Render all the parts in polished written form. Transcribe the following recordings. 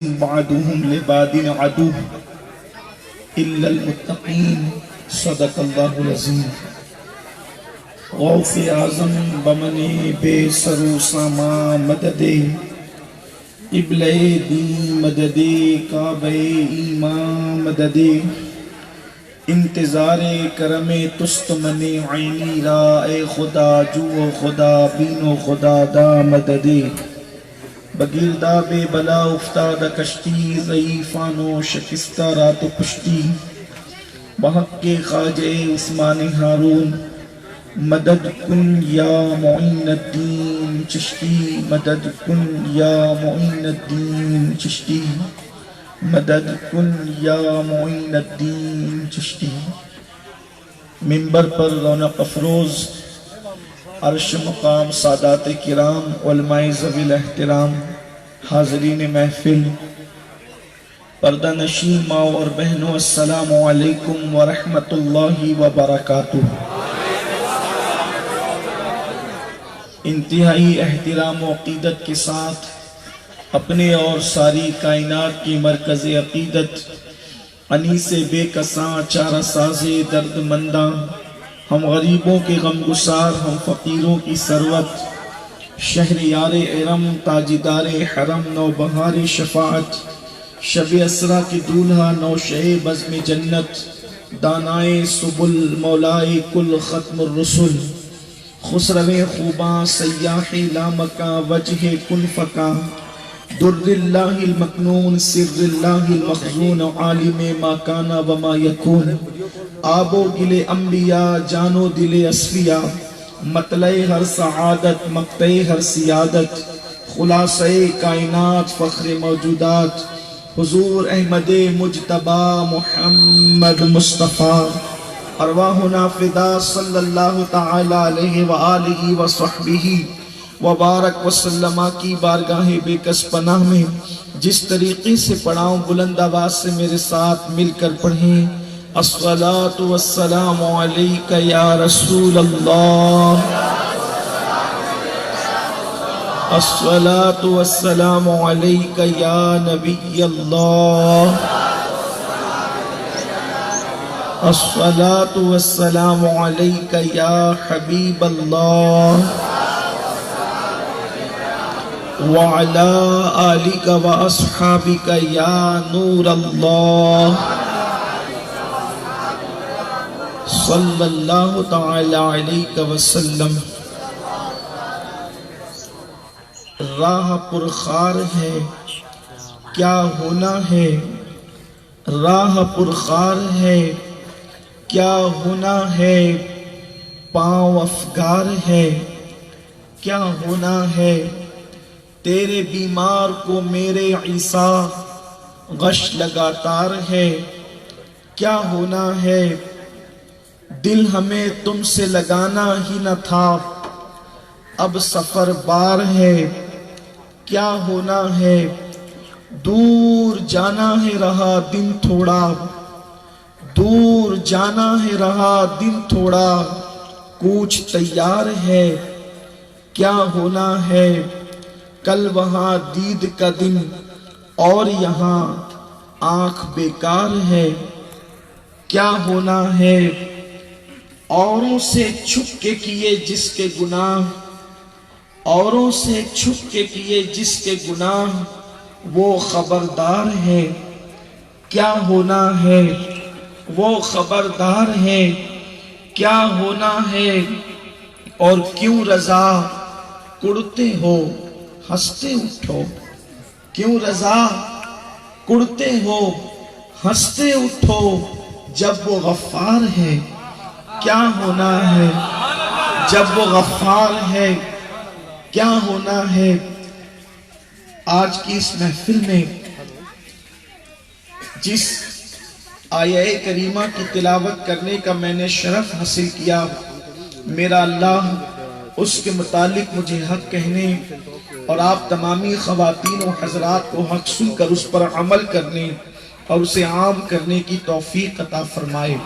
بعضهم لبعض عدو إلا المتقين صدق الله العظيم. غوث اعظم بمن بے سرو ساما مددے قبلہ دین مددے کعبہ ایمان مددے انتظار کرم تست من عینی را اے خدا جو خدا بینو خدا دا مددے بگیردہ بے بلا افتادہ کشتی ضعیفانو شکستہ رات پشتی بحق خواجہ عثمان ہارون مدد کن یا معین الدین چشتی مدد کن یا معین الدین چشتی مدد کن یا معین الدین چشتی. منبر پر رونق افروز عرش مقام سادات کرام علماء ذوی الاحترام حاضرین محفل پردہ نشین ماں اور بہنوں السلام علیکم ورحمت اللہ وبرکاتہ. انتہائی احترام و عقیدت کے ساتھ اپنے اور ساری کائنات کی مرکز عقیدت انیس بے کساں چارہ ساز درد منداں ہم غریبوں کے غم گسار ہم فقیروں کی ثروت شہریار ارم تاجدار حرم نو بہار شفاعت شب اسرا کی دولہا نوشہ بزم جنت دانائے سبل مولائے کل ختم الرسل خسرو خوباں سیاح لامکاں وجہ کن فکاں در اللہ المکنون سر اللہ المخزون عالم ما کانا وما یکون آب و گل انبیاء جانو دل اصفیاء مطلع ہر سعادت مقطع ہر سیادت خلاصہ کائنات فخر موجودات حضور احمد مجتبی محمد مصطفیٰ ارواحنا فدا صلی اللہ تعالی علیہ وآلہ وصحبہ وبارک وسلم کی بارگاہ بے کس پناہ میں جس طریقے سے پڑھاؤں بلند آواز سے میرے ساتھ مل کر پڑھیں. الصلاة والسلام علیکہ یا رسول اللہ الصلاة والسلام علیکہ یا نبی اللہ الصلاة والسلام علیکہ یا حبیب اللہ وعلى آلك وأصحابك يا نور الله صلی اللہ تعالی علیہ وسلم. راہ پرخار ہے کیا ہونا ہے راہ پرخار ہے کیا ہونا ہے پاؤں افگار ہے کیا ہونا ہے تیرے بیمار کو میرے عیسیٰ غش لگاتار ہے کیا ہونا ہے دل ہمیں تم سے لگانا ہی نہ تھا اب سفر بار ہے کیا ہونا ہے دور جانا ہے رہا دن تھوڑا دور جانا ہے رہا دن تھوڑا کوچ تیار ہے کیا ہونا ہے کل وہاں دید کا دن اور یہاں آنکھ بیکار ہے کیا ہونا ہے اوروں سے چھپ کے کیے جس کے گناہ اوروں سے چھپ کے کیے جس کے گناہ وہ خبردار ہے کیا ہونا ہے وہ خبردار ہے کیا ہونا ہے اور کیوں رضا کڑتے ہو ہنستے اٹھو کیوں رضا کڑتے ہو ہنستے اٹھو جب وہ غفار ہے کیا ہونا ہے جب وہ غفار ہے کیا ہونا ہے. آج کی اس محفل میں جس آیہ کریمہ کی تلاوت کرنے کا میں نے شرف حاصل کیا میرا اللہ اس کے متعلق مجھے حق کہنے اور آپ تمامی خواتین و حضرات کو حق سن کر اس پر عمل کرنے اور اسے عام کرنے کی توفیق عطا فرمائے.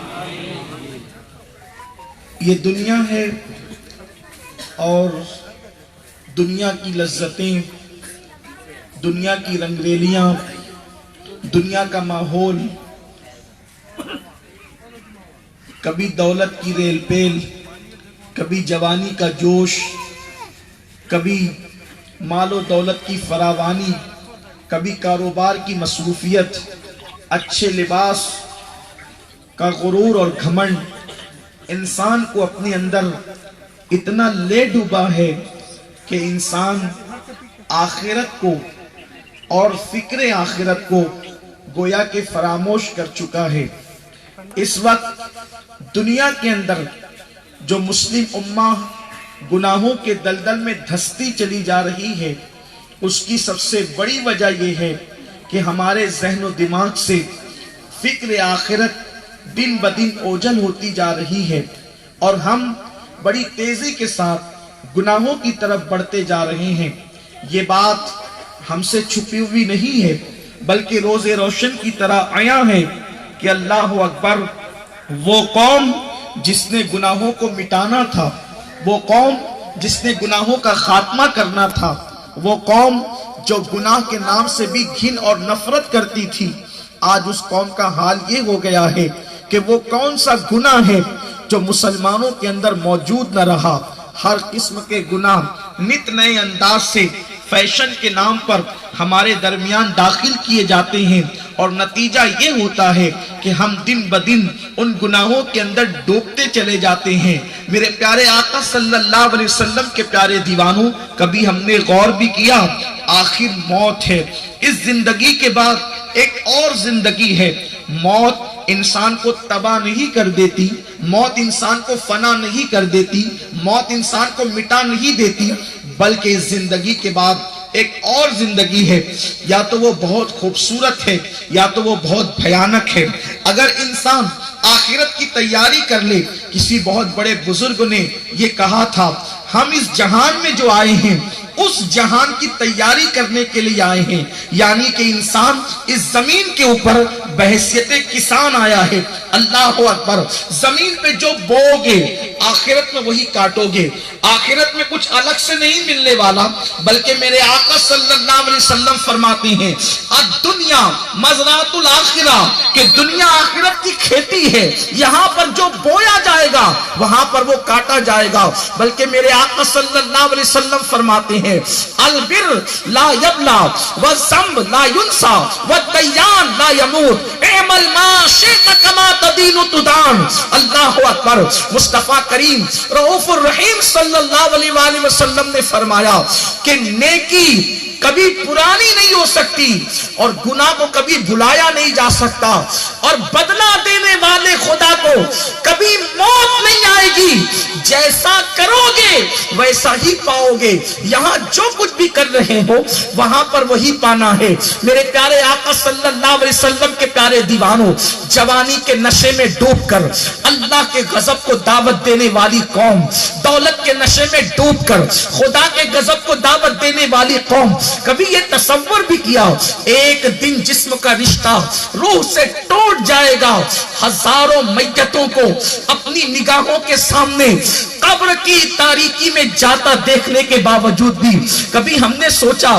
یہ دنیا ہے اور دنیا کی لذتیں دنیا کی رنگریلیاں دنیا کا ماحول کبھی دولت کی ریل پیل، کبھی جوانی کا جوش، کبھی مال و دولت کی فراوانی، کبھی کاروبار کی مصروفیت، اچھے لباس کا غرور اور گھمنڈ انسان کو اپنے اندر اتنا لے ڈوبا ہے کہ انسان آخرت کو اور فکر آخرت کو گویا کہ فراموش کر چکا ہے۔ اس وقت دنیا کے اندر جو مسلم امہ گناہوں کے دلدل میں دھستی چلی جا رہی ہے، اس کی سب سے بڑی وجہ یہ ہے کہ ہمارے ذہن و دماغ سے فکر آخرت دن بدن اوجھل ہوتی جا رہی ہے، اور ہم بڑی تیزی کے ساتھ گناہوں کی طرف بڑھتے جا رہے ہیں۔ یہ بات ہم سے چھپی ہوئی نہیں ہے، بلکہ روز روشن کی طرح عیاں ہے کہ اللہ اکبر، وہ قوم جس نے گناہوں کو مٹانا تھا، وہ قوم جس نے گناہوں کا خاتمہ کرنا تھا، وہ قوم جو گناہ کے نام سے بھی گھن اور نفرت کرتی تھی، آج اس قوم کا حال یہ ہو گیا ہے کہ وہ کون سا گناہ ہے جو مسلمانوں کے اندر موجود نہ رہا۔ ہر قسم کے گناہ نت نئے انداز سے فیشن کے نام پر ہمارے درمیان داخل کیے جاتے ہیں، اور نتیجہ یہ ہوتا ہے کہ ہم دن بدن ان گناہوں کے اندر ڈوبتے چلے جاتے ہیں۔ میرے پیارے آقا صلی اللہ علیہ وسلم کے پیارے دیوانوں، کبھی ہم نے غور بھی کیا، آخر موت ہے، اس زندگی کے بعد ایک اور زندگی ہے۔ موت انسان کو تباہ نہیں کر دیتی، موت انسان کو فنا نہیں کر دیتی، موت انسان کو مٹا نہیں دیتی، بلکہ اس زندگی کے بعد ایک اور زندگی ہے، یا تو وہ بہت خوبصورت ہے یا تو وہ بہت بھیانک ہے۔ اگر انسان آخرت کی تیاری کر لے، کسی بہت بڑے بزرگ نے یہ کہا تھا، ہم اس جہان میں جو آئے ہیں اس جہان کی تیاری کرنے کے لیے آئے ہیں، یعنی کہ انسان اس زمین کے اوپر بحیثیت کسان آیا ہے۔ اللہ اکبر، زمین پہ جو بو گے آخرت میں وہی کاٹو گے، آخرت میں کچھ الگ سے نہیں ملنے والا، بلکہ میرے آقا صلی اللہ علیہ وسلم فرماتے ہیں الدنیا مزرعۃ الآخرہ، کہ دنیا آخرت کی کھیتی ہے، یہاں پر جو بویا جائے گا وہاں پر وہ کاٹا جائے گا۔ بلکہ میرے آقا صلی اللہ علیہ وسلم فرماتے ہیں البر لا یبلا والذنب لا ینسا والدیان لا یموت اعمل ما شئت کما تدین تدان۔ اللہ اکبر، مصطفیٰ کریم رؤوف الرحیم صلی اللہ علیہ وآلہ وسلم نے فرمایا کہ نیکی کبھی پرانی نہیں ہو سکتی، اور گناہ کو کبھی بھلایا نہیں جا سکتا، اور بدلہ دینے والے خدا کو کبھی موت نہیں آئے گی، جیسا کرو گے ویسا ہی پاؤ گے۔ یہاں جو کچھ بھی کر رہے ہو وہاں پر وہی پانا ہے۔ میرے پیارے آقا صلی اللہ علیہ وسلم کے پیارے دیوانوں، جوانی کے نشے میں ڈوب کر اللہ کے غضب کو دعوت دینے والی قوم، دولت کے نشے میں ڈوب کر خدا کے غضب کو دعوت دینے والی قوم، کبھی یہ تصور بھی کیا ایک دن جسم کا رشتہ روح سے ٹوٹ جائے گا؟ ہزاروں میتوں کو اپنی نگاہوں کے سامنے قبر کی تاریکی میں جاتا دیکھنے کے باوجود بھی کبھی ہم نے سوچا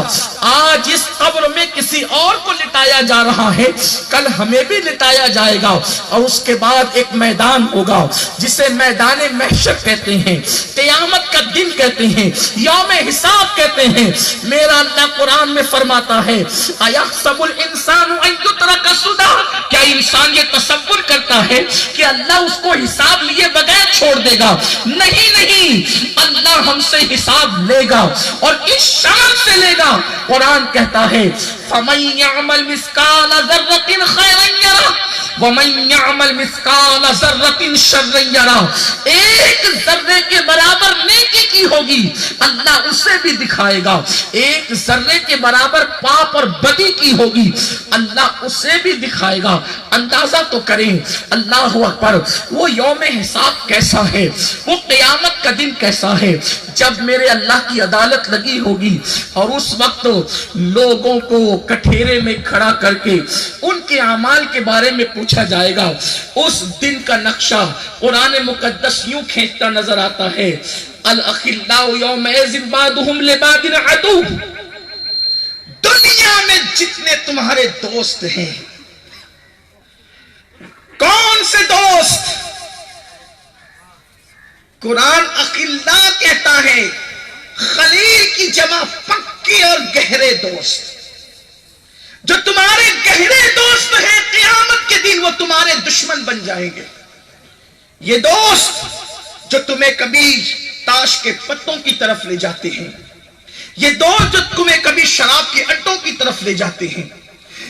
آج اس قبر میں کسی اور کو لٹایا جا رہا ہے، کل ہمیں بھی لٹایا جائے گا، اور اس کے بعد ایک میدان ہوگا جسے میدان محشر کہتے ہیں، قیامت کا دن کہتے ہیں، یوم حساب کہتے ہیں۔ میرا اللہ قرآن میں فرماتا ہے اَيَحْسَبُ الْإِنسَانُ أَن يُتْرَكَ سُدًى، کیا انسان یہ تصور کرتا ہے کہ اللہ اس کو حساب لیے بغیر چھوڑ دے گا؟ نہیں، اللہ ہم سے حساب لے گا، اور اس شان سے لے گا۔ قرآن کہتا ہے فَمَن يَعْمَلْ مِثْقَالَ ذَرَّةٍ خَيْرًا يَرَهُ وَمَن يَعْمَلْ مِثْقَالَ ذَرَّةٍ شَرًّا يَرَهُ۔ ایک ذرے کے برابر نیکی کی ہوگی اللہ اسے بھی دکھائے گا، ایک ذرے کے برابر پاپ اور بدی کی ہوگی اللہ اسے بھی دکھائے گا۔ اندازہ تو کریں اللہ اکبر، وہ یوم حساب کیسا ہے، وہ قیامت کا دن کیسا ہے، جب میرے اللہ کی عدالت لگی ہوگی، اور اس وقت لوگوں کو کٹھیرے میں کھڑا کر کے ان کے اعمال کے بارے میں پوچھا جائے گا۔ اس دن کا نقشہ قرآن مقدس یوں کھینچتا نظر آتا ہے الاخلاء یومئذ بعضهم لبعض عدو۔ دنیا دنیا میں جتنے تمہارے دوست ہیں، کون سے دوست؟ قرآن اخلاء کہتا ہے خلیل کی جمع پکی اور گہرے دوست۔ جو تمہارے گہرے دوست ہیں قیامت کے دن وہ تمہارے دشمن بن جائیں گے۔ یہ دوست جو تمہیں کبھی تاش کے پتوں کی طرف لے جاتے ہیں، یہ دوست جو تمہیں کبھی شراب کے اڈوں کی طرف لے جاتے ہیں،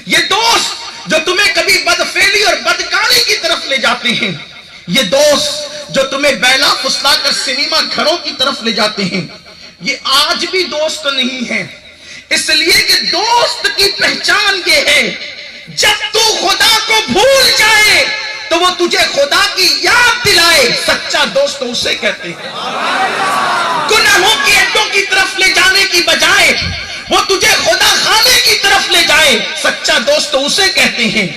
یہ دوست جو تمہیں کبھی بدفعلی اور بدکاری کی طرف لے جاتے ہیں، یہ دوست جو تمہیں بیلا پھسلا کر سنیما گھروں کی طرف لے جاتے ہیں، یہ آج بھی دوست نہیں ہے۔ اس لیے کہ دوست کی پہچان یہ ہے جب تو خدا کو بھول جائے تو وہ تجھے خدا کی یاد دلائے، سچا دوست اسے کہتے ہیں۔ گناہوں کی اڈوں کی طرف لے جانے کی بجائے وہ تجھے خدا خانے کی طرف لے جائے، سچا دوست اسے کہتے ہیں۔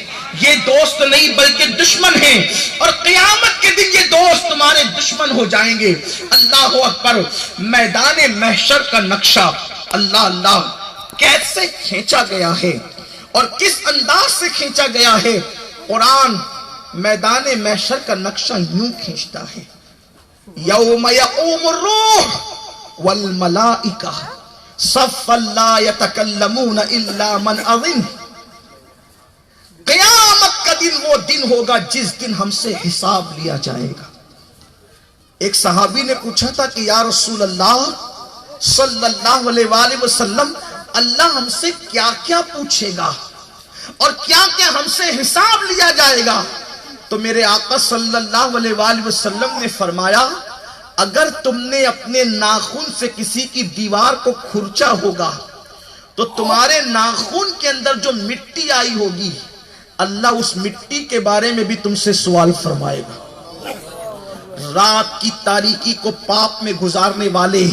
یہ دوست نہیں بلکہ دشمن ہیں، اور قیامت کے دن یہ دوست تمہارے دشمن ہو جائیں گے۔ اللہ اکبر۔ میدان محشر کا نقشہ اللہ اللہ کیسے کھینچا گیا ہے اور کس انداز سے کھینچا گیا ہے۔ قرآن میدان محشر کا نقشہ یوں کھینچتا ہے، یوم یقوم الروح والملائکہ صفا لا یتکلمون الا من اذن۔ قیامت کا دن وہ دن ہوگا جس دن ہم سے حساب لیا جائے گا۔ ایک صحابی نے پوچھا تھا کہ یا رسول اللہ صلی اللہ علیہ وآلہ وسلم، اللہ ہم سے کیا کیا پوچھے گا اور کیا کیا ہم سے حساب لیا جائے گا؟ تو میرے آقا صلی اللہ علیہ وآلہ وسلم نے فرمایا، اگر تم نے اپنے ناخن سے کسی کی دیوار کو کھرچا ہوگا تو تمہارے ناخن کے اندر جو مٹی آئی ہوگی اللہ اس مٹی کے بارے میں بھی تم سے سوال فرمائے گا۔ رات کی تاریکی کو پاپ میں گزارنے والے،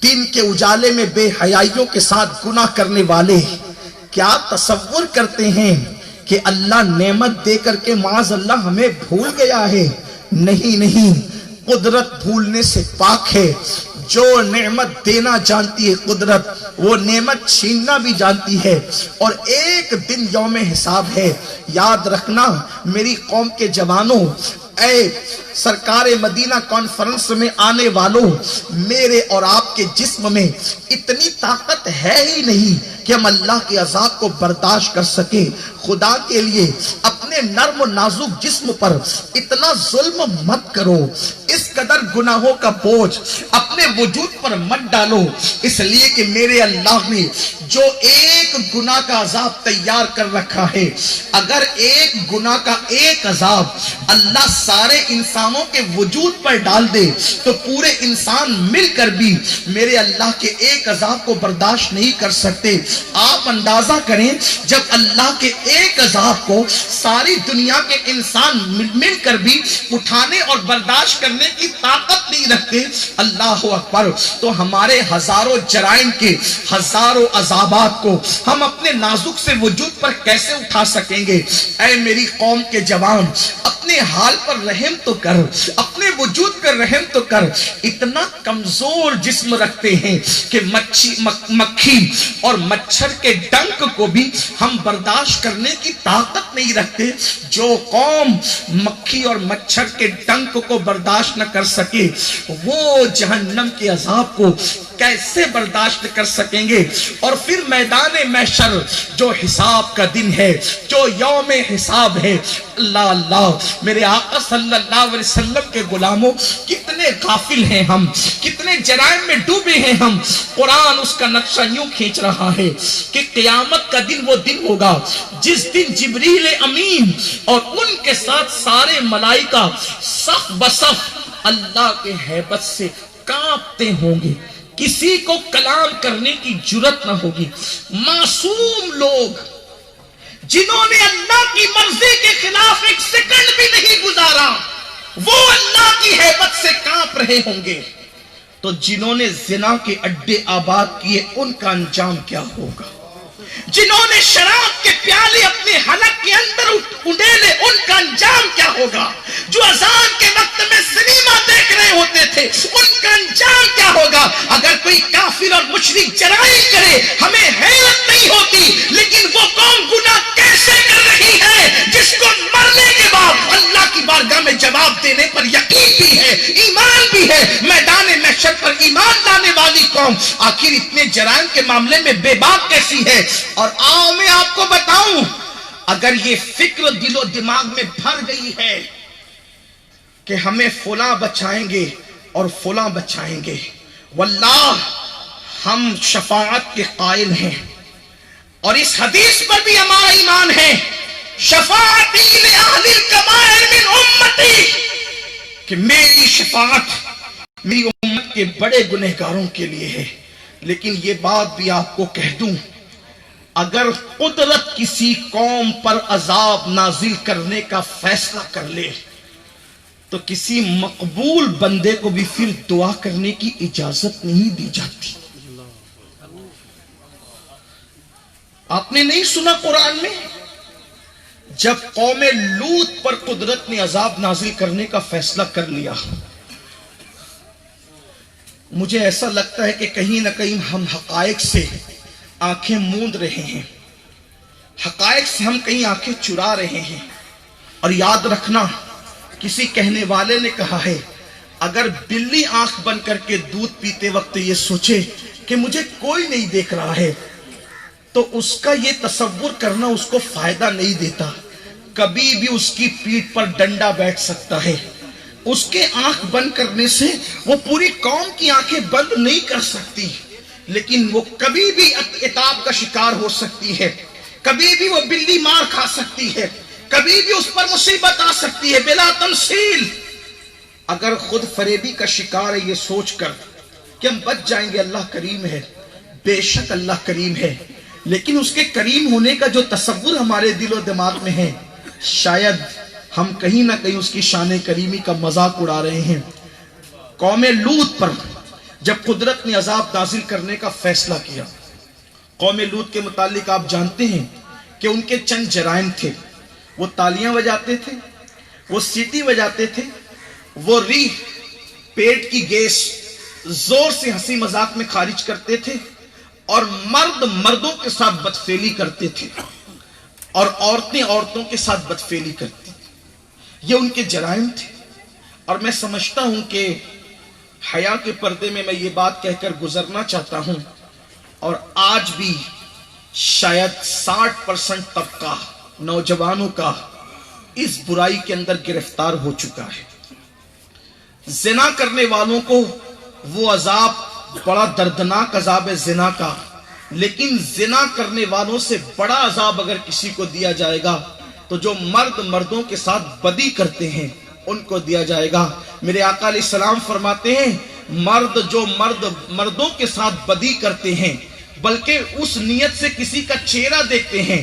دن کے اجالے میں بے حیائیوں کے ساتھ گناہ کرنے والے کیا تصور کرتے ہیں کہ اللہ نعمت دے کر کے معاذ اللہ ہمیں بھول گیا ہے؟ نہیں نہیں، قدرت بھولنے سے پاک ہے۔ جو نعمت دینا جانتی ہے قدرت، وہ نعمت چھیننا بھی جانتی ہے، اور ایک دن یوم حساب ہے۔ یاد رکھنا میری قوم کے جوانوں، اے سرکار مدینہ کانفرنس میں آنے والوں، میرے اور آپ کے جسم میں اتنی طاقت ہے ہی نہیں کہ ہم اللہ کے عذاب کو برداشت کر سکیں۔ خدا کے لیے اپنے نرم و نازک جسم پر اتنا ظلم مت کرو، اس قدر گناہوں کا بوجھ اپنے وجود پر مت ڈالو، اس لیے کہ میرے اللہ نے جو ایک گناہ کا عذاب تیار کر رکھا ہے، اگر ایک گناہ کا ایک عذاب اللہ سارے انسانوں کے وجود پر ڈال دے تو پورے انسان مل کر بھی میرے اللہ کے ایک عذاب کو برداشت نہیں کر سکتے۔ آپ اندازہ کریں جب اللہ کے ایک عذاب کو ساری دنیا کے انسان مل کر بھی اٹھانے اور برداشت کرنے کی طاقت نہیں رکھتے، اللہ اکبر، تو ہمارے ہزاروں جرائم کے ہزاروں عذابات کو ہم اپنے نازک سے وجود پر کیسے اٹھا سکیں گے؟ اے میری قوم کے جوان، اپنے حال پر رحم تو کر، اپنے وجود پر رحم تو کر۔ اتنا کمزور جسم رکھتے ہیں کہ مکھی اور مچھر کے ڈنک کو بھی ہم برداشت کرنے کی طاقت نہیں رکھتے۔ جو قوم مکھی اور مچھر کے ڈنک کو برداشت نہ کر سکے وہ جہنم کے عذاب کو کیسے برداشت کر سکیں گے؟ اور پھر میدان محشر جو حساب کا دن ہے، جو یوم حساب ہے، اللہ اللہ، میرے آقا صلی اللہ علیہ وسلم کے غلاموں، کتنے غافل ہیں ہم، کتنے جرائم میں ڈوبے ہیں ہم۔ قرآن اس کا نقشہ یوں کھینچ رہا ہے کہ قیامت کا دن وہ دن ہوگا جس دن جبریل امین اور ان کے ساتھ سارے ملائکہ صف بصف اللہ کے ہیبت سے کانپتے ہوں گے، کسی کو کلام کرنے کی جرت نہ ہوگی۔ معصوم لوگ جنہوں نے اللہ کی مرضی کے خلاف ایک سیکنڈ بھی نہیں گزارا، وہ اللہ کی ہیبت سے کانپ رہے ہوں گے، تو جنہوں نے زنا کے اڈے آباد کیے ان کا انجام کیا ہوگا؟ جنہوں نے شراب کے پیالے اپنے حلق کے اندر اڈیلے ان کا انجام کیا ہوگا؟ جو اذان کے وقت میں سنیما دیکھ رہے ہوتے تھے ان کا انجام کیا ہوگا؟ ہوگا. اگر کوئی کافر اور مشرک جرائم کرے ہمیں حیرت نہیں ہوتی، لیکن وہ قوم گناہ کیسے کر رہی ہے جس کو مرنے کے بعد اللہ کی بارگاہ میں جواب دینے پر یقین بھی ہے، ایمان بھی ہے، میدان محشر پر ایمان لانے والی قوم آخر اتنے جرائم کے معاملے میں بے باک کیسی ہے؟ اور آؤ میں آپ کو بتاؤں، اگر یہ فکر دل و دماغ میں بھر گئی ہے کہ ہمیں فلاں بچائیں گے اور فلاں بچائیں گے، واللہ ہم شفاعت کے قائل ہیں، اور اس حدیث پر بھی ہمارا ایمان ہے، شفاعتی لأہل الکبائر من امتی، کہ میری شفاعت میری امت کے بڑے گنہگاروں کے لیے ہے. لیکن یہ بات بھی آپ کو کہہ دوں، اگر قدرت کسی قوم پر عذاب نازل کرنے کا فیصلہ کر لے تو کسی مقبول بندے کو بھی پھر دعا کرنے کی اجازت نہیں دی جاتی. آپ نے نہیں سنا قرآن میں جب قوم لوط پر قدرت نے عذاب نازل کرنے کا فیصلہ کر لیا؟ مجھے ایسا لگتا ہے کہ کہیں نہ کہیں ہم حقائق سے آنکھیں موند رہے ہیں، حقائق سے ہم کہیں آنکھیں چرا رہے ہیں. اور یاد رکھنا، کسی کہنے والے نے کہا ہے اگر بلی آنکھ بند کر کے دودھ پیتے وقت یہ سوچے کہ مجھے کوئی نہیں دیکھ رہا ہے تو اس کا یہ تصور کرنا اس کو فائدہ نہیں دیتا. کبھی بھی اس کی پیٹھ پر ڈنڈا بیٹھ سکتا ہے. اس کے آنکھ بند کرنے سے وہ پوری قوم کی آنکھیں بند نہیں کر سکتی، لیکن وہ کبھی بھی عتاب کا شکار ہو سکتی ہے، کبھی بھی وہ بلی مار کھا سکتی ہے، کبھی بھی اس پر مصیبت آ سکتی ہے بلا تمثیل. اگر خود فریبی کا شکار ہے یہ سوچ کر کہ ہم بچ جائیں گے، اللہ کریم ہے، بے شک اللہ کریم ہے، لیکن اس کے کریم ہونے کا جو تصور ہمارے دل و دماغ میں ہے، شاید ہم کہیں نہ کہیں اس کی شان کریمی کا مذاق اڑا رہے ہیں. قوم لوط پر جب قدرت نے عذاب نازل کرنے کا فیصلہ کیا، قوم لوط کے متعلق آپ جانتے ہیں کہ ان کے چند جرائم تھے. وہ تالیاں بجاتے تھے، وہ سیٹی بجاتے تھے، وہ ریح پیٹ کی گیس زور سے ہنسی مذاق میں خارج کرتے تھے، اور مرد مردوں کے ساتھ بدفعلی کرتے تھے، اور عورتیں عورتوں کے ساتھ بدفعلی کرتی تھی. یہ ان کے جرائم تھے. اور میں سمجھتا ہوں کہ حیا کے پردے میں یہ بات کہہ کر گزرنا چاہتا ہوں، اور آج بھی شاید 60% طبقہ نوجوانوں کا اس برائی کے اندر گرفتار ہو چکا ہے. زنا کرنے والوں کو وہ عذاب بڑا دردناک عذاب ہے زنا کا، لیکن زنا کرنے والوں سے بڑا عذاب اگر کسی کو دیا جائے گا تو جو مرد مردوں کے ساتھ بدی کرتے ہیں ان کو دیا جائے گا. میرے آقا علیہ السلام فرماتے ہیں مرد جو مردوں کے ساتھ بدی کرتے ہیں بلکہ اس نیت سے کسی کا چہرہ دیکھتے ہیں،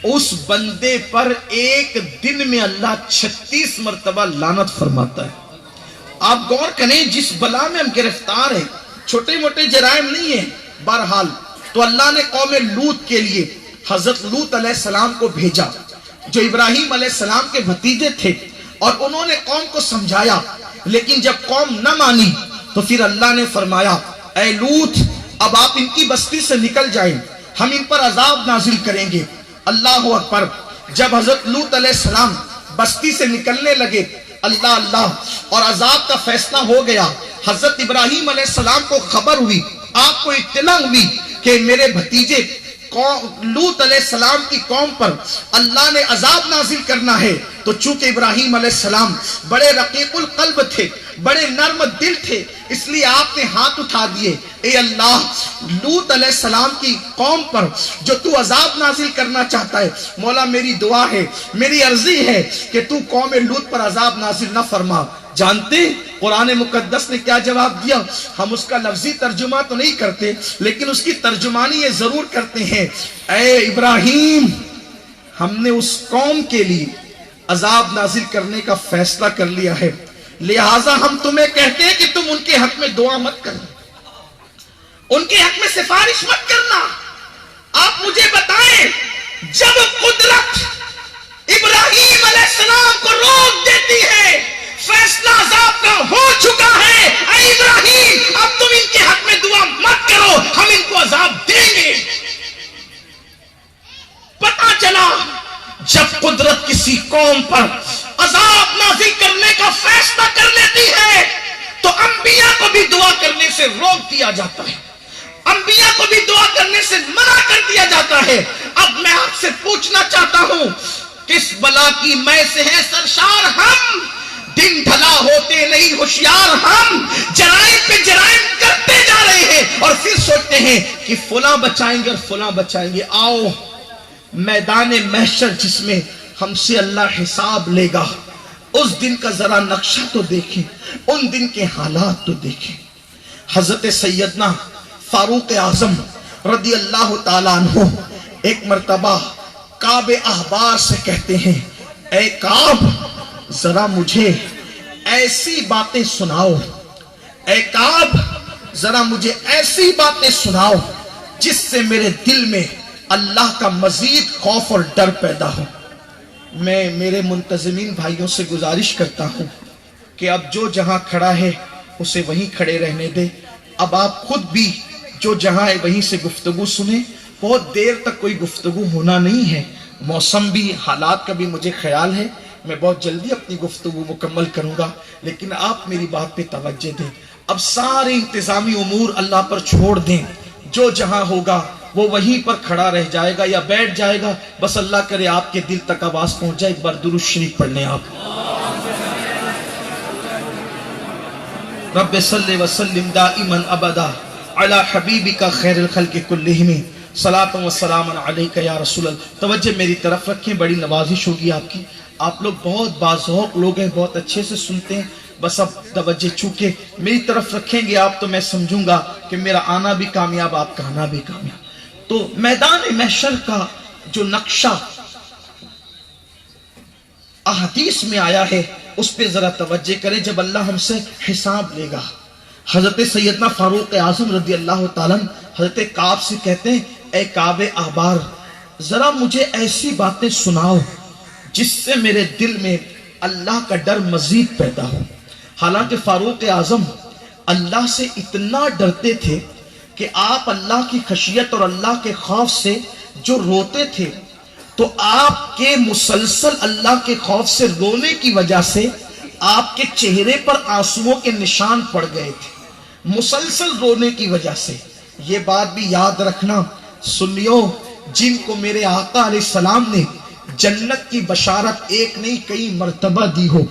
اس بندے پر ایک دن میں اللہ 36 مرتبہ لعنت فرماتا ہے. آپ غور کریں جس بلا میں ہم گرفتار ہیں، چھوٹے موٹے جرائم نہیں ہیں. بہرحال تو اللہ نے قوم لوط کے لیے حضرت لوط علیہ السلام کو بھیجا جو ابراہیم علیہ السلام کے بھتیجے تھے، اور انہوں نے قوم کو سمجھایا، لیکن جب قوم نہ مانی تو پھر اللہ نے فرمایا اے لوط اب آپ ان کی بستی سے نکل جائیں، ہم ان پر عذاب نازل کریں گے. اللہ اکبر. جب حضرت لوط علیہ السلام بستی سے نکلنے لگے، اللہ اور عذاب کا فیصلہ ہو گیا. حضرت ابراہیم علیہ السلام کو خبر ہوئی، آپ کو اطلاع ہوئی کہ میرے بھتیجے لوط علیہ السلام کی قوم پر اللہ نے عذاب نازل کرنا ہے. تو چونکہ ابراہیم علیہ السلام بڑے رقیق القلب تھے، بڑے نرم دل تھے، اس لیے آپ نے ہاتھ اٹھا دیے، اے اللہ لوط علیہ السلام کی قوم پر جو تو عذاب نازل کرنا چاہتا ہے، مولا میری دعا ہے، میری عرضی ہے کہ تو قوم لوط پر عذاب نازل نہ فرما. جانتے قرآن مقدس نے کیا جواب دیا؟ ہم اس کا لفظی ترجمہ تو نہیں کرتے لیکن اس کی ترجمانی یہ ضرور کرتے ہیں، اے ابراہیم ہم نے اس قوم کے لیے عذاب نازل کرنے کا فیصلہ کر لیا ہے، لہٰذا ہم تمہیں کہتے ہیں کہ تم ان کے حق میں دعا مت کرنا، ان کے حق میں سفارش مت کرنا. آپ مجھے بتائیں جب قدرت ابراہیم علیہ السلام کو روک دیتی ہے، فیصلہ عذاب کا ہو چکا ہے، اے ابراہیم اب تم ان کے حق عذاب دیں گے۔ پتا چلا جب قدرت کسی قوم پر عذاب نازل کرنے کا فیصلہ کر لیتی ہے تو انبیاء کو بھی دعا کرنے سے روک دیا جاتا ہے، انبیاء کو بھی دعا کرنے سے منع کر دیا جاتا ہے۔ اب میں آپ سے پوچھنا چاہتا ہوں، کس بلا کی میں سے ہے سرشار ہم؟ دن ڈھلا ہوتے نہیں ہوشیار ہم، جرائم پہ جرائم کرتے جا رہے ہیں اور پھر سوچتے ہیں کہ فلاں بچائیں گے اور فلاں بچائیں گے۔ آؤ میدان محشر جس میں ہم سے اللہ حساب لے گا، اس دن کا ذرا نقشہ تو دیکھیں، ان دن کے حالات تو دیکھیں۔ حضرت سیدنا فاروق اعظم رضی اللہ تعالیٰ عنہ ایک مرتبہ کعب احبار سے کہتے ہیں، اے کعب ذرا مجھے ایسی باتیں سناؤ، اے کعب ذرا مجھے ایسی باتیں سناؤ جس سے میرے دل میں اللہ کا مزید خوف اور ڈر پیدا ہو۔ میں میرے منتظمین بھائیوں سے گزارش کرتا ہوں کہ اب جو جہاں کھڑا ہے اسے وہیں کھڑے رہنے دے۔ اب آپ خود بھی جو جہاں ہے وہیں سے گفتگو سنیں، بہت دیر تک کوئی گفتگو ہونا نہیں ہے، موسم بھی حالات کا بھی مجھے خیال ہے، میں بہت جلدی اپنی گفتگو مکمل کروں گا، لیکن آپ میری بات پہ توجہ دیں۔ اب سارے انتظامی امور اللہ پر چھوڑ دیں، جو جہاں ہوگا وہ وہیں پر کھڑا رہ جائے گا یا بیٹھ جائے گا، بس اللہ کرے آپ کے دل تک آواز پہنچ جائے۔ ایک بار درود شریف پڑھ لیں آپ۔ رب صلی وسلم دائما ابدا علی حبیبک خیر الخلق کلہم صلاۃ و سلام علیک یا رسول اللہ۔ توجہ میری طرف رکھیں، بڑی نوازش ہوگی آپ کی، آپ لوگ بہت باذوق لوگ ہیں، بہت اچھے سے سنتے ہیں، بس اب توجہ چونکہ میری طرف رکھیں گے آپ تو میں سمجھوں گا کہ میرا آنا بھی کامیاب، آپ کا آنا بھی کامیاب۔ تو میدان محشر کا جو نقشہ احادیث میں آیا ہے اس پہ ذرا توجہ کریں۔ جب اللہ ہم سے حساب لے گا، حضرت سیدنا فاروق اعظم رضی اللہ تعالیٰ حضرت کعب سے کہتے ہیں، اے کعب احبار ذرا مجھے ایسی باتیں سناؤ جس سے میرے دل میں اللہ کا ڈر مزید پیدا ہو۔ حالانکہ فاروق اعظم اللہ سے اتنا ڈرتے تھے کہ آپ اللہ کی خشیت اور اللہ کے خوف سے جو روتے تھے تو آپ کے مسلسل اللہ کے خوف سے رونے کی وجہ سے آپ کے چہرے پر آنسوؤں کے نشان پڑ گئے تھے، مسلسل رونے کی وجہ سے۔ یہ بات بھی یاد رکھنا سنیو، جن کو میرے آقا علیہ السلام نے جنت کی بشارت ایک نہیں کئی مرتبہ دی ہو،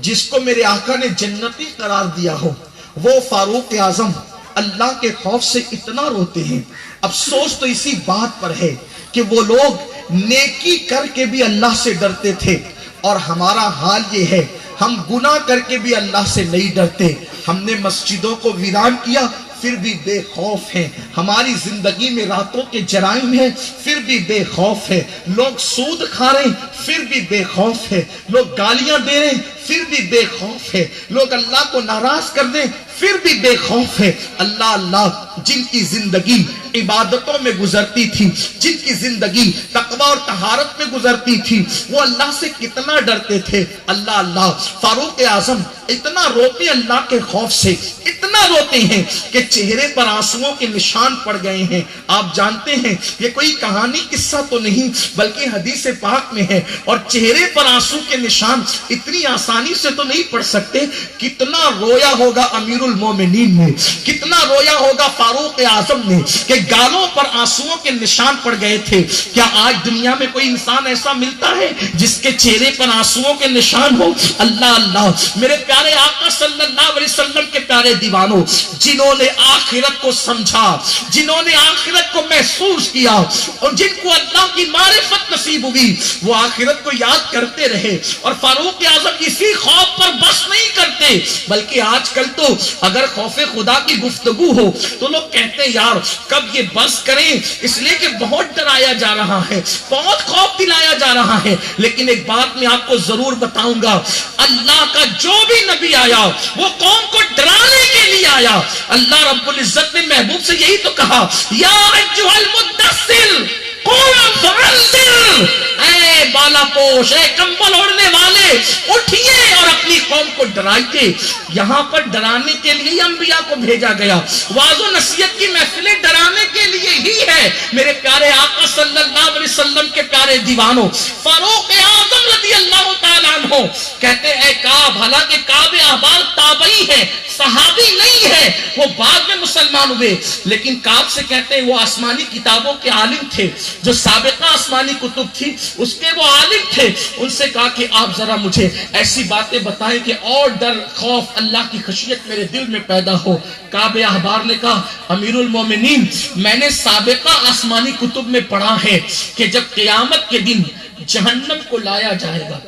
جس کو میرے آقا نے جنتی قرار دیا ہو، وہ فاروق اعظم اللہ کے خوف سے اتنا روتے ہیں۔ افسوس تو اسی بات پر ہے کہ وہ لوگ نیکی کر کے بھی اللہ سے ڈرتے تھے، اور ہمارا حال یہ ہے ہم گناہ کر کے بھی اللہ سے نہیں ڈرتے۔ ہم نے مسجدوں کو ویران کیا پھر بھی بے خوف ہیں، ہماری زندگی میں راتوں کے جرائم ہیں پھر بھی بے خوف ہے، لوگ سود کھا رہے ہیں پھر بھی بے خوف ہے، لوگ گالیاں دے رہے ہیں پھر بھی بے خوف ہے، لوگ اللہ کو ناراض کر دیں پھر بھی بے خوف ہے۔ اللہ اللہ جن کی زندگی عبادتوں میں گزرتی تھی، جن کی زندگی تقوی اور طہارت میں گزرتی تھی، وہ اللہ سے کتنا ڈرتے تھے۔ اللہ اللہ فاروق اعظم اتنا روتے اللہ کے خوف سے، اتنا روتے ہیں کہ چہرے پر آنسوؤں کے نشان پڑ گئے ہیں۔ آپ جانتے ہیں یہ کوئی کہانی قصہ تو نہیں بلکہ حدیث پاک میں ہے، اور چہرے پر آنسو کے نشان اتنی آسانی سے تو نہیں پڑ سکتے۔ کتنا رویا ہوگا امیر المومنین نے، کتنا رویا ہوگا فاروق اعظم نے کہ گالوں پر آنسوؤں کے نشان پڑ گئے تھے۔ کیا آج دنیا میں کوئی انسان ایسا ملتا ہے جس کے چہرے پر آنسوؤں کے نشان ہو؟ اللہ اللہ میرے پیارے آقا صلی اللہ علیہ وسلم کے پیارے دیوانوں، جنہوں نے آخرت کو سمجھا، جنہوں نے آخرت کو محسوس کیا، اور جن کو اللہ کی معرفت نصیب ہوئی، وہ آخرت کو یاد کرتے رہے، اور فاروق اعظم اسی خوف پر بس نہیں کرتے بلکہ آج کل تو اگر خوف خدا کی گفتگو ہو تو لوگ کہتے ہیں یار کب یہ بس کریں، اس لیے کہ بہت ڈرایا جا رہا ہے، بہت خوف دلایا جا رہا ہے۔ لیکن ایک بات میں آپ کو ضرور بتاؤں گا، اللہ کا جو بھی نبی آیا وہ قوم کو ڈرانے کے لیے آیا۔ اللہ رب العزت نے محبوب سے یہی تو کہا، یا ایھا المدثر قم فانذر، اے بالا پوش، اے کمبل اوڑھنے والے، اٹھیے اور اپنی قوم کو ڈرائیے۔ یہاں پر ڈرانے کے لیے انبیاء کو بھیجا گیا، واعظ و نصیحت کی محفلیں ڈرانے کے لیے ہی ہے۔ میرے پیارے آقا صلی اللہ علیہ وسلم کے پیارے دیوانوں، فاروق اعظم رضی اللہ تعالیٰ عنہ کہتے اے کعب، حالانکہ کعب احبار تابعی ہے، صحابی نہیں ہے، وہ بعد میں مسلمان ہوئے، لیکن کعب سے کہتے ہیں وہ آسمانی کتابوں کے عالم تھے، جو سابقہ آسمانی کتب تھی اس کے وہ عالم تھے۔ ان سے کہا کہ آپ ذرا مجھے ایسی باتیں بتائیں کہ اور ڈر خوف اللہ کی خشیت میرے دل میں پیدا ہو۔ کعب احبار نے کہا امیر المومنین، میں نے سابقہ آسمانی کتب میں پڑھا ہے کہ جب قیامت کے دن جہنم کو لایا جائے گا،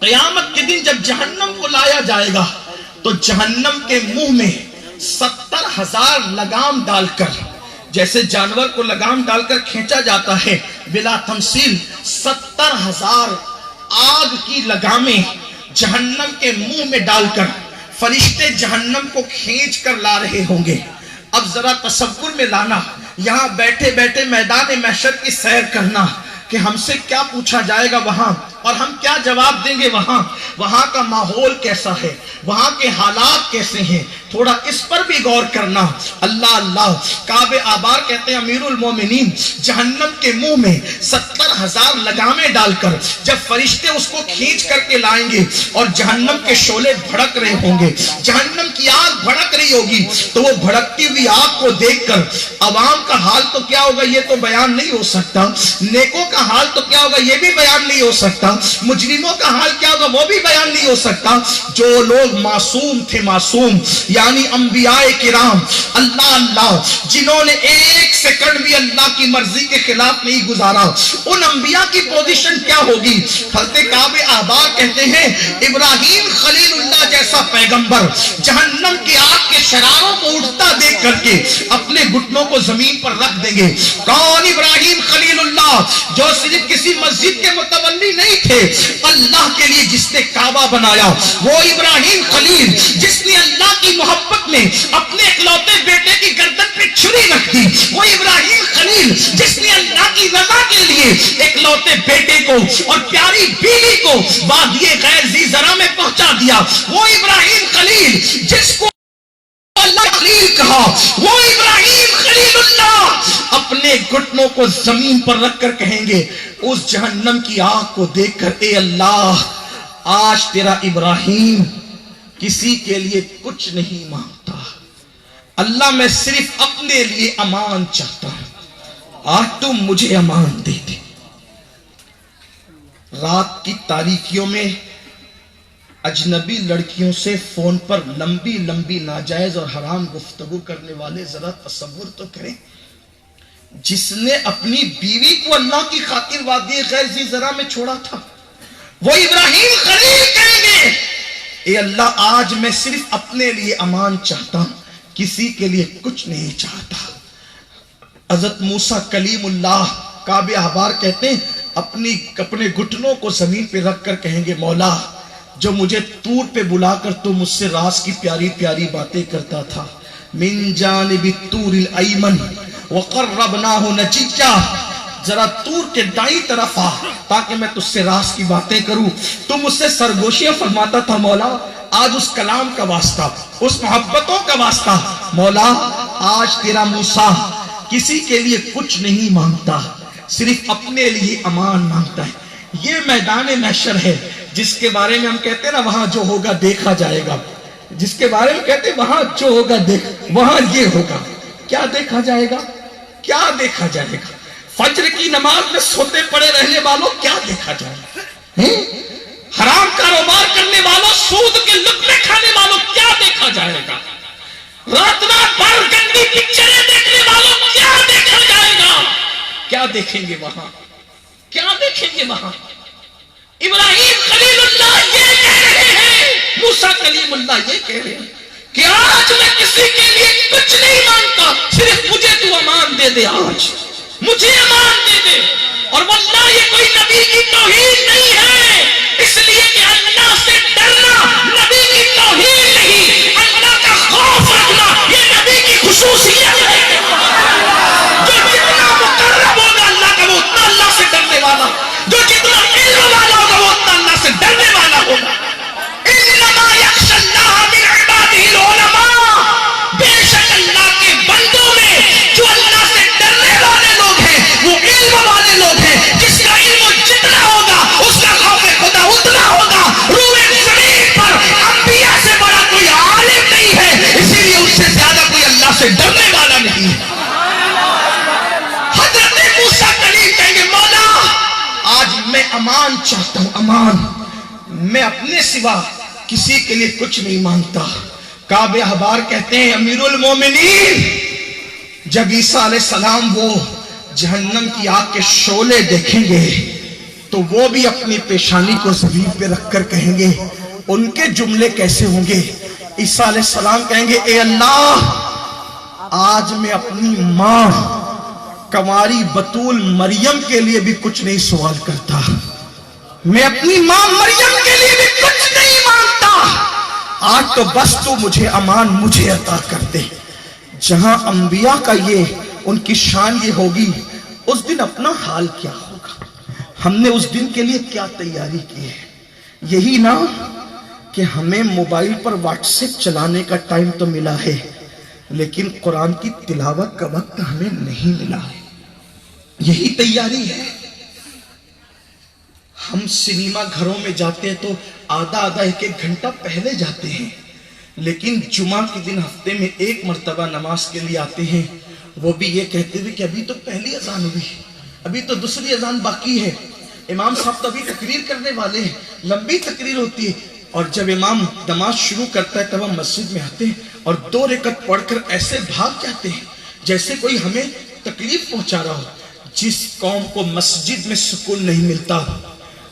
قیامت کے دن جب جہنم کو لایا جائے گا تو جہنم کے منہ میں 70,000 لگام ڈال کر، جیسے جانور کو لگام ڈال کر کھینچا جاتا ہے بلا تمثیل، 70,000 آگ کی لگامیں جہنم کے منہ میں ڈال کر فرشتے جہنم کو کھینچ کر لا رہے ہوں گے۔ اب ذرا تصور میں لانا، یہاں بیٹھے بیٹھے میدان محشر کی سیر کرنا کہ ہم سے کیا پوچھا جائے گا وہاں، اور ہم کیا جواب دیں گے وہاں کا ماحول کیسا ہے، وہاں کے حالات کیسے ہیں، تھوڑا اس پر بھی غور کرنا۔ اللہ اللہ، کعب احبار کہتے ہیں امیر المومنین، جہنم کے منہ میں 70,000 لگامیں ڈال کر جب فرشتے اس کو کھینچ کر کے لائیں گے اور جہنم کے شعلے بھڑک رہے ہوں گے، جہنم کی آگ بھڑک رہی ہوگی، تو وہ بھڑکتی ہوئی آگ کو دیکھ کر عوام کا حال تو کیا ہوگا یہ تو بیان نہیں ہو سکتا، نیکوں کا حال تو کیا ہوگا یہ بھی بیان نہیں ہو سکتا، مجرموں کا حال کیا ہوگا وہ بھی بیان نہیں ہو سکتا۔ جو لوگ معصوم تھے، معصوم یعنی انبیاء کرام، اللہ اللہ، جنہوں نے ایک سیکنڈ بھی اللہ کی مرضی کے خلاف نہیں گزارا، ان انبیاء کی پوزیشن کیا ہوگی؟ حضرت کعب احبار کہتے ہیں ابراہیم خلیل اللہ جیسا پیغمبر جہنم کی آگ کے شراروں کو اٹھتا دیکھ کر کے اپنے گھٹنوں کو زمین پر رکھ دیں گے۔ کون ابراہیم خلیل اللہ؟ جو صرف کسی مسجد کے متولی نہیں تھے، اللہ کے لیے جس نے کعبہ بنایا، وہ ابراہیم خلیل جس نے اللہ کی محبت میں اپنے اکلوتے بیٹے کی گردن پہ چھری رکھ دی، وہ ابراہیم خلیل جس نے اللہ کی رضا کے لیے اکلوتے بیٹے کو اور پیاری بیوی کو وادی غیر ذی زرع میں پہنچا دیا، وہ ابراہیم خلیل جس کو اللہ خلیل کہا، وہ ابراہیم خلیل اللہ اپنے گھٹنوں کو زمین پر رکھ کر کہیں گے اس جہنم کی آگ کو دیکھ کر اے اللہ، آج تیرا ابراہیم کسی کے لیے کچھ نہیں مانگتا، اللہ میں صرف اپنے لیے امان چاہتا ہوں، آج تم مجھے امان دے دے۔ رات کی تاریکیوں میں اجنبی لڑکیوں سے فون پر لمبی لمبی ناجائز اور حرام گفتگو کرنے والے ذرا تصور تو کریں، جس نے اپنی بیوی کو اللہ کی خاطر وادی غیر ذی زرع میں چھوڑا تھا، وہ ابراہیم خلیل کہیں گے اے اللہ آج میں صرف اپنے لیے امان چاہتا ہوں، کسی کے لیے کچھ نہیں چاہتا۔ حضرت موسیٰ کلیم اللہ، کعب احبار کہتے ہیں اپنے گھٹنوں کو زمین پہ رکھ کر کہیں گے مولا، جو مجھے طور پہ بلا کر تو مجھ سے راز کی پیاری پیاری باتیں کرتا تھا، من جانب الطور الایمن وقربناہ نجیہ، ذرا طور کے دائیں طرف آ تاکہ میں تجھ سے راز کی باتیں کروں، تو مجھ سے سرگوشیاں فرماتا تھا مولا، آج اس کلام کا واسطہ، اس محبتوں کا واسطہ مولا، آج تیرا موسیٰ کسی کے لیے کچھ نہیں مانگتا، صرف اپنے لیے امان مانگتا ہے۔ یہ میدان محشر ہے جس کے بارے میں ہم کہتے ہیں نا وہاں جو ہوگا دیکھا جائے گا، جس کے بارے میں کہتے ہیں وہاں جو ہوگا وہاں یہ ہوگا۔ کیا دیکھا جائے گا؟ کیا دیکھا جائے گا؟ فجر کی نماز میں سوتے پڑے رہنے والوں کیا دیکھا جائے گا؟ حرام کاروبار کرنے والوں، سود کے لقمے کھانے والوں کیا دیکھا جائے گا؟ رات رات بھر گندی پکچریں دیکھنے والوں کیا دیکھا جائے گا؟ کیا دیکھیں گے وہاں؟ کیا دیکھیں گے وہاں؟ ابراہیم خلیل اللہ یہ کہہ رہے ہیں، موسیٰ کلیم اللہ یہ کہہ رہے ہیں کہ آج میں کسی کے لیے کچھ نہیں مانگتا، صرف مجھے تو امان دے دے، آج مجھے امان دے دے۔ اور واللہ یہ کوئی نبی کی توہین نہیں ہے، اس لیے کہ اللہ سے ڈرنا نبی کی توہین نہیں، اللہ کا خوف رکھنا یہ نبی کی خصوصیت ہے۔ جو جتنا مقرب ہوگا اللہ کا وہ اتنا اللہ سے ڈرنے والا، جو جتنا علم امان چاہتا ہوں، امان. میں اپنے سوا کسی کے لیے کچھ نہیں مانگتا. کعب احبار کہتے ہیں امیر المومنین جب عیسیٰ علیہ السلام وہ جہنم کی آگ کے شعلے دیکھیں گے تو وہ بھی اپنی پیشانی کو زمین پہ رکھ کر کہیں گے. ان کے جملے کیسے ہوں گے؟ عیسیٰ علیہ السلام کہیں گے اے اللہ آج میں اپنی ماں کنواری بطول مریم کے لیے بھی کچھ نہیں سوال کرتا، میں اپنی ماں مریم کے لیے بھی کچھ نہیں مانگتا. آج تو بس تو مجھے امان مجھے عطا کر دے. جہاں انبیاء کا یہ ان کی شان یہ ہوگی، اس دن اپنا حال کیا ہوگا؟ ہم نے اس دن کے لیے کیا تیاری کی ہے؟ یہی نہ کہ ہمیں موبائل پر واٹس ایپ چلانے کا ٹائم تو ملا ہے، لیکن قرآن کی تلاوت کا وقت ہمیں نہیں ملا ہے. یہی تیاری ہے. ہم سنیما گھروں میں جاتے ہیں تو آدھا ایک گھنٹہ پہلے جاتے ہیں، لیکن جمعہ کے دن ہفتے میں ایک مرتبہ نماز کے لیے آتے ہیں، وہ بھی یہ کہتے ہوئے کہ ابھی تو پہلی اذان ہوئی، ابھی تو دوسری اذان باقی ہے، امام صاحب تو ابھی تقریر کرنے والے ہیں، لمبی تقریر ہوتی ہے. اور جب امام نماز شروع کرتا ہے تب ہم مسجد میں آتے ہیں اور 2 رکعت پڑھ کر ایسے بھاگ جاتے ہیں جیسے کوئی ہمیں تکلیف پہنچا رہا ہو. جس قوم کو مسجد میں سکون نہیں ملتا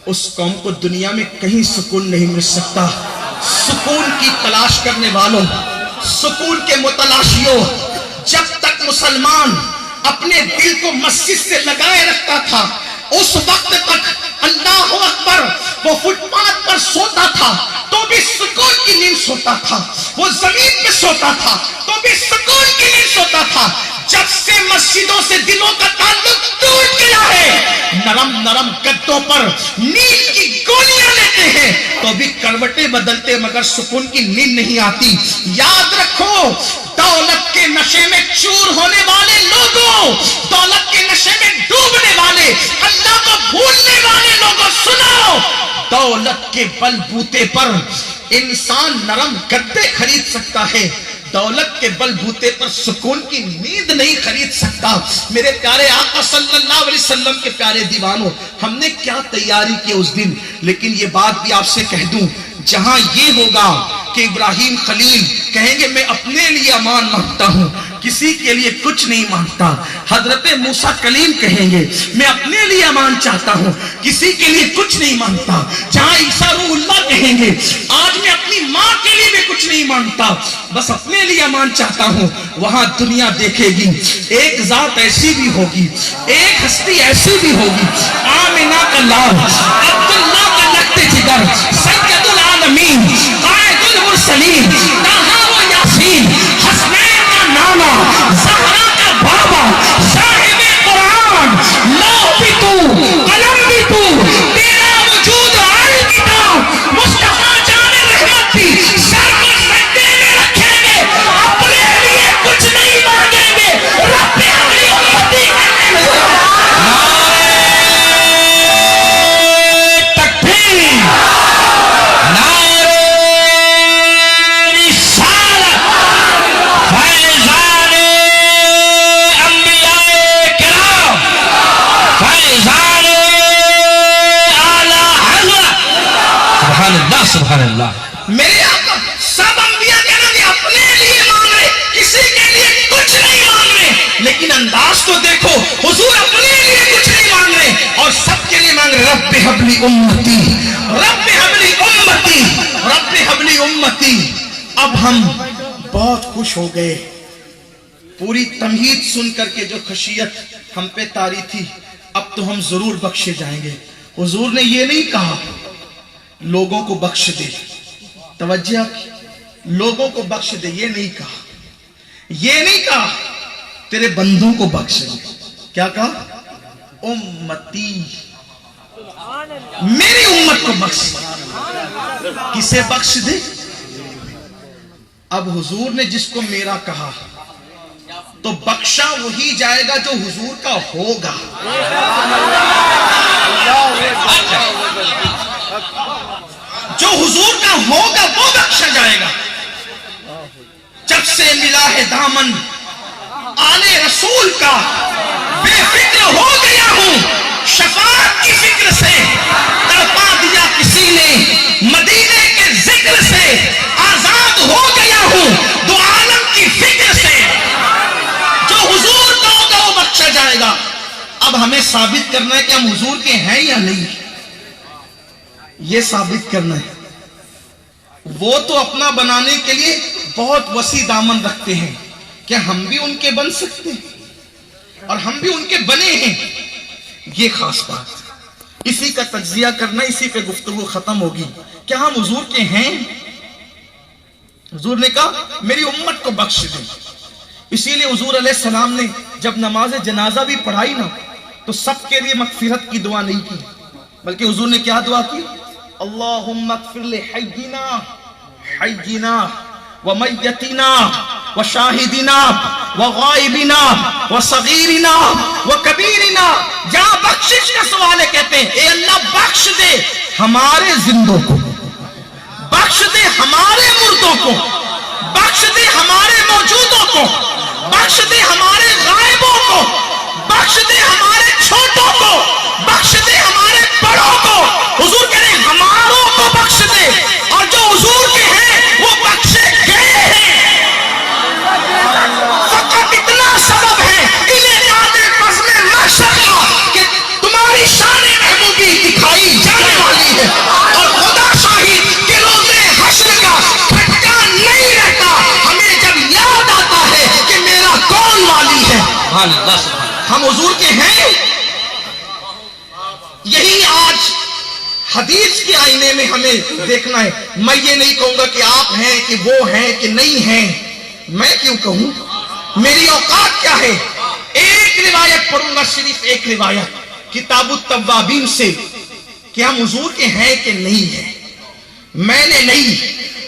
اس قوم کو دنیا میں کہیں سکون نہیں مل سکتا. سکون کی تلاش کرنے والوں، سکون کے متلاشیوں، جب تک مسلمان اپنے دل کو مسجد سے لگائے رکھتا تھا اس وقت تک اللہ اکبر وہ فٹ پاتھ پر سوتا تھا تو بھی سکون کی نیند سوتا تھا، وہ زمین پہ سوتا تھا تو بھی سکون کی نیند سوتا تھا. جب سے مسجدوں سے دلوں کا تعلق ٹوٹ گیا ہے، نرم نرم گدوں پر نیند کی گولیاں لیتے ہیں تو بھی کروٹیں بدلتے مگر سکون کی نیند نہیں آتی. یاد رکھو دولت کے نشے میں چور ہونے والے لوگوں، دولت کے نشے میں ڈوبنے والے، اللہ کو بھولنے والے لوگوں سنو، دولت کے بل بوتے پر انسان نرم گدے خرید سکتا ہے، دولت کے بل بوتے پر سکون کی نیند نہیں خرید سکتا. میرے پیارے آقا صلی اللہ علیہ وسلم کے پیارے دیوانوں، ہم نے کیا تیاری کی اس دن. لیکن یہ بات بھی آپ سے کہہ دوں، جہاں یہ ہوگا کہ ابراہیم خلیل کہیں گے میں اپنے لیے امان مانگتا ہوں، کسی کے لیے کچھ نہیں مانگتا. حضرت موسیٰ کلیم کہیں گے میں اپنے لیے امان چاہتا ہوں، کسی کے لیے کچھ نہیں مانگتا. جہاں عیسیٰ روح اللہ کہیں گے آج میں اپنی ماں کے لیے بھی کچھ نہیں مانگتا، بس اپنے لیے امان چاہتا ہوں. وہاں دنیا دیکھے گی ایک ذات ایسی بھی ہوگی، ایک ہستی ایسی بھی ہوگی، آمنہ کا لال، عبداللہ کا لخت جگر، سید العالمین، قائد المرسلین، طٰہٰ و یاسین، حسنین کا نانا، زہرا کا بابا، صاحب قرآن، لوح بھی تو قلم بھی تو، تیرا وجود الوداع، مصطفیٰ جان رحمت بھی سر کو سجدے میں رکھیں گے، اپنے لیے کچھ نہیں مانگیں گے، رب اپنی امتی کرنے میں. تکبیر، نعرہ رسالت، فیضان انبیاء کرام، فیضان اعلی حضرت. سبحان اللہ سبحان اللہ. میرے آقا سب انبیاء کہنا کہ اپنے لیے مانگ رہے، کسی کے لیے کچھ نہیں مانگ رہے، لیکن انداز تو دیکھو، حضور اپنے لیے کچھ نہیں مانگ رہے اور سب کے لیے مانگ رہے رب حبلی امتی، رب حبلی امتی، رب حبلی امتی. اب ہم بہت خوش ہو گئے پوری تمہید سن کر کے جو خشیت ہم پہ طاری تھی، اب تو ہم ضرور بخشے جائیں گے. حضور نے یہ نہیں کہا لوگوں کو بخش دے، توجہ کی، لوگوں کو بخش دے یہ نہیں کہا، یہ نہیں کہا تیرے بندوں کو بخش دے. کیا کہا؟ امتی، میری امت کو بخش. کسے بخش دے؟ اب حضور نے جس کو میرا کہا تو بخشا وہی جائے گا جو حضور کا ہوگا. جو حضور کا ہوگا وہ بخشا جائے گا. جب سے ملا ہے دامن آل رسول کا، بے فکر ہو گیا ہوں شفاعت کی فکر سے. ہمیں ثابت کرنا ہے کہ ہم حضور کے ہیں یا نہیں، یہ ثابت کرنا ہے۔ وہ تو اپنا بنانے کے لیے بہت وسیع دامن رکھتے ہیں، کیا ہم بھی ان کے بن سکتے ہیں؟ اور ہم بھی ان کے بنے ہیں، یہ خاص بات، اسی کا تجزیہ کرنا، اسی پہ گفتگو ختم ہوگی۔ کیا ہم حضور کے ہیں؟ حضور نے کہا میری امت کو بخش دیں، اسی لیے حضور علیہ السلام نے جب نماز جنازہ بھی پڑھائی نا تو سب کے لیے مغفرت کی دعا نہیں کی، بلکہ حضور نے کیا دعا کی؟ اللہم اغفر لحینا حینا ومیتنا وشاہدنا وغائبنا وصغیرنا وکبیرنا۔ جہاں بخشش کا سوال ہے کہتے ہیں اے اللہ بخش دے ہمارے زندوں کو، بخش دے ہمارے مردوں کو، بخش دے ہمارے موجودوں کو، بخش دے ہمارے غائبوں کو، بخش دے ہمارے چھوٹوں کو، بخش دے ہمارے بڑوں کو۔ حضور کہہ رہے ہیں ہماروں کو بخش دے، اور جو حضور کے ہیں وہ بخشے گئے ہیں۔ فقط اتنا سبب ہے انعداد فضل محشر کا کہ تمہاری شان محبوبی دکھائی جانے والی ہے، اور خدا شاہد کہ روزے حشر کا کھٹکا نہیں رہتا ہمیں جب یاد آتا ہے کہ میرا کون والی ہے۔ ہم حضور کے ہیں، یہی آج حدیث کے آئینے میں ہمیں دیکھنا ہے۔ میں یہ نہیں کہوں گا کہ آپ ہیں کہ وہ ہیں کہ نہیں ہیں، میں کیوں کہوں؟ میری اوقات کیا ہے؟ ایک روایت پڑھوں گا، صرف ایک روایت کتاب التوابین سے، کہ ہم حضور کے ہیں کہ نہیں ہیں۔ میں نے نہیں،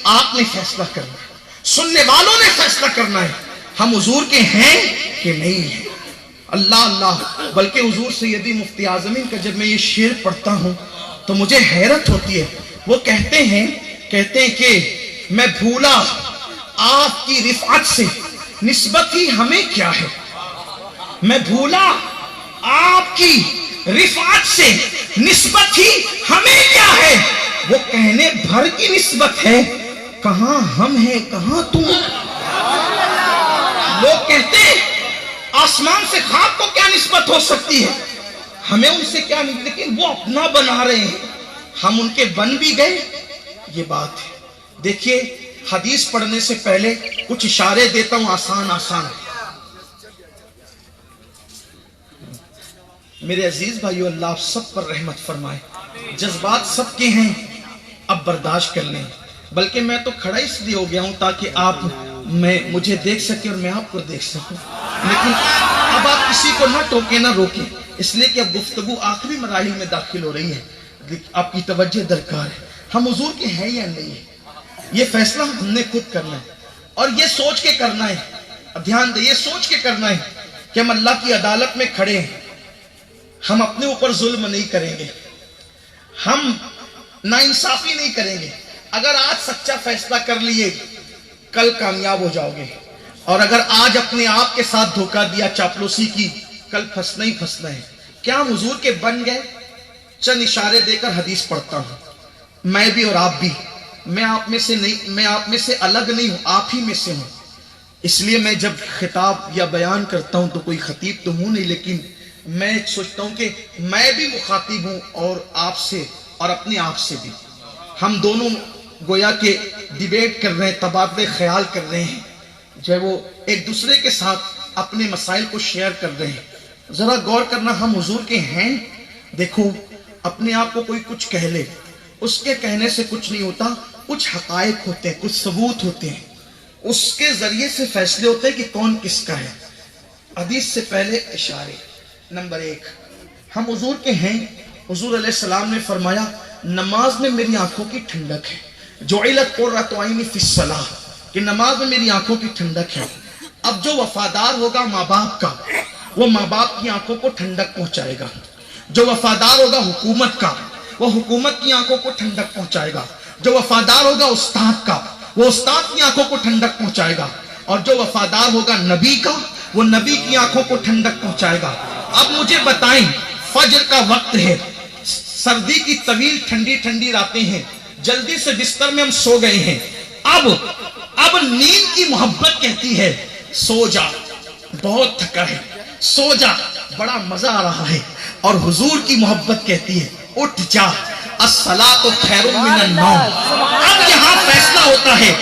آپ نے فیصلہ کرنا ہے، سننے والوں نے فیصلہ کرنا ہے، ہم حضور کے ہیں کہ نہیں ہیں۔ اللہ اللہ، بلکہ حضور سیدی مفتی اعظمین کا جب میں یہ شعر پڑھتا ہوں تو مجھے حیرت ہوتی ہے۔ وہ کہتے ہیں کہ میں بھولا آپ کی رفعت سے نسبت ہی ہمیں کیا ہے، میں بھولا آپ کی رفعت سے نسبت ہی ہمیں کیا ہے، وہ کہنے بھر کی نسبت ہے، کہاں ہم ہیں کہاں تم۔ لوگ کہتے ہیں آسمان سے خاک کو کیا نسبت ہو سکتی ہے، ہمیں ان سے کیا نہیں، لیکن وہ اپنا بنا رہے ہیں، ہم ان کے بن بھی گئے، یہ بات ہے۔ دیکھیے حدیث پڑھنے سے پہلے کچھ اشارے دیتا ہوں، آسان آسان۔ میرے عزیز بھائیو، اللہ آپ سب پر رحمت فرمائے، جذبات سب کے ہیں، اب برداشت کر لیں، بلکہ میں تو کھڑا اس لیے ہو گیا ہوں تاکہ آپ مجھے دیکھ سکیں اور میں آپ کو دیکھ سکوں، لیکن اب آپ کسی کو نہ ٹوکیں نہ روکیں، اس لیے کہ اب گفتگو آخری مراحل میں داخل ہو رہی ہے، آپ کی توجہ درکار ہے۔ ہم حضور کے ہیں یا نہیں ہے، یہ فیصلہ ہم نے خود کرنا ہے، اور یہ سوچ کے کرنا ہے، دھیان دے، یہ سوچ کے کرنا ہے کہ ہم اللہ کی عدالت میں کھڑے ہیں، ہم اپنے اوپر ظلم نہیں کریں گے، ہم ناانصافی نہیں کریں گے۔ اگر آج سچا فیصلہ کر لیے کل کامیاب ہو جاؤ گے، اور اگر آج اپنے آپ کے ساتھ دھوکہ دیا، چاپلوسی کی، کل پھنسنا ہی پھنسنا ہے۔ کیا ہم حضور کے بن گئے؟ چند اشارے دے کر حدیث پڑھتا ہوں، میں بھی اور آپ بھی، میں آپ میں سے نہیں، میں آپ میں سے الگ نہیں ہوں، آپ ہی میں سے ہوں۔ اس لیے میں جب خطاب یا بیان کرتا ہوں تو کوئی خطیب تو ہوں نہیں، لیکن میں سوچتا ہوں کہ میں بھی مخاطب ہوں، اور آپ سے اور اپنے آپ سے بھی، ہم دونوں گویا کہ ڈیبیٹ کر رہے ہیں، تبادلے خیال کر رہے ہیں، جو ہے وہ ایک دوسرے کے ساتھ اپنے مسائل کو شیئر کر رہے ہیں۔ ذرا غور کرنا، ہم حضور کے ہیں؟ دیکھو، اپنے آپ کو کوئی کچھ کہہ لے، اس کے کہنے سے کچھ نہیں ہوتا، کچھ حقائق ہوتے ہیں، کچھ ثبوت ہوتے ہیں، اس کے ذریعے سے فیصلے ہوتے ہیں کہ کون کس کا ہے۔ حدیث سے پہلے اشارے۔ نمبر 1، ہم حضور کے ہیں۔ حضور علیہ السلام نے فرمایا نماز میں میری آنکھوں کی ٹھنڈک ہے، جعلت قرۃ عینی فی الصلاۃ، کہ نماز میں میری آنکھوں کی ٹھنڈک ہے۔ اب جو وفادار ہوگا ماں باپ کا، وہ ماں باپ کی آنکھوں کو ٹھنڈک پہنچائے گا، جو وفادار ہوگا حکومت کا، وہ حکومت کی آنکھوں کو ٹھنڈک پہنچائے گا، جو وفادار ہوگا استاد کا، وہ استاد کی آنکھوں کو ٹھنڈک پہنچائے گا، اور جو وفادار ہوگا نبی کا، وہ نبی کی آنکھوں کو ٹھنڈک پہنچائے گا۔ اب مجھے بتائیں، فجر کا وقت ہے، سردی کی طویل ٹھنڈی ٹھنڈی راتیں ہیں، جلدی سے بستر میں ہم سو گئے ہیں، اب نیند کی محبت کہتی ہے سو جا، بہت تھکا ہے، سو جا، بڑا مزہ آ رہا ہے اور حضور کی محبت کہتی ہے اٹھ جا الصلاۃ خیر من النوم۔ اب یہاں فیصلہ ہوتا ہے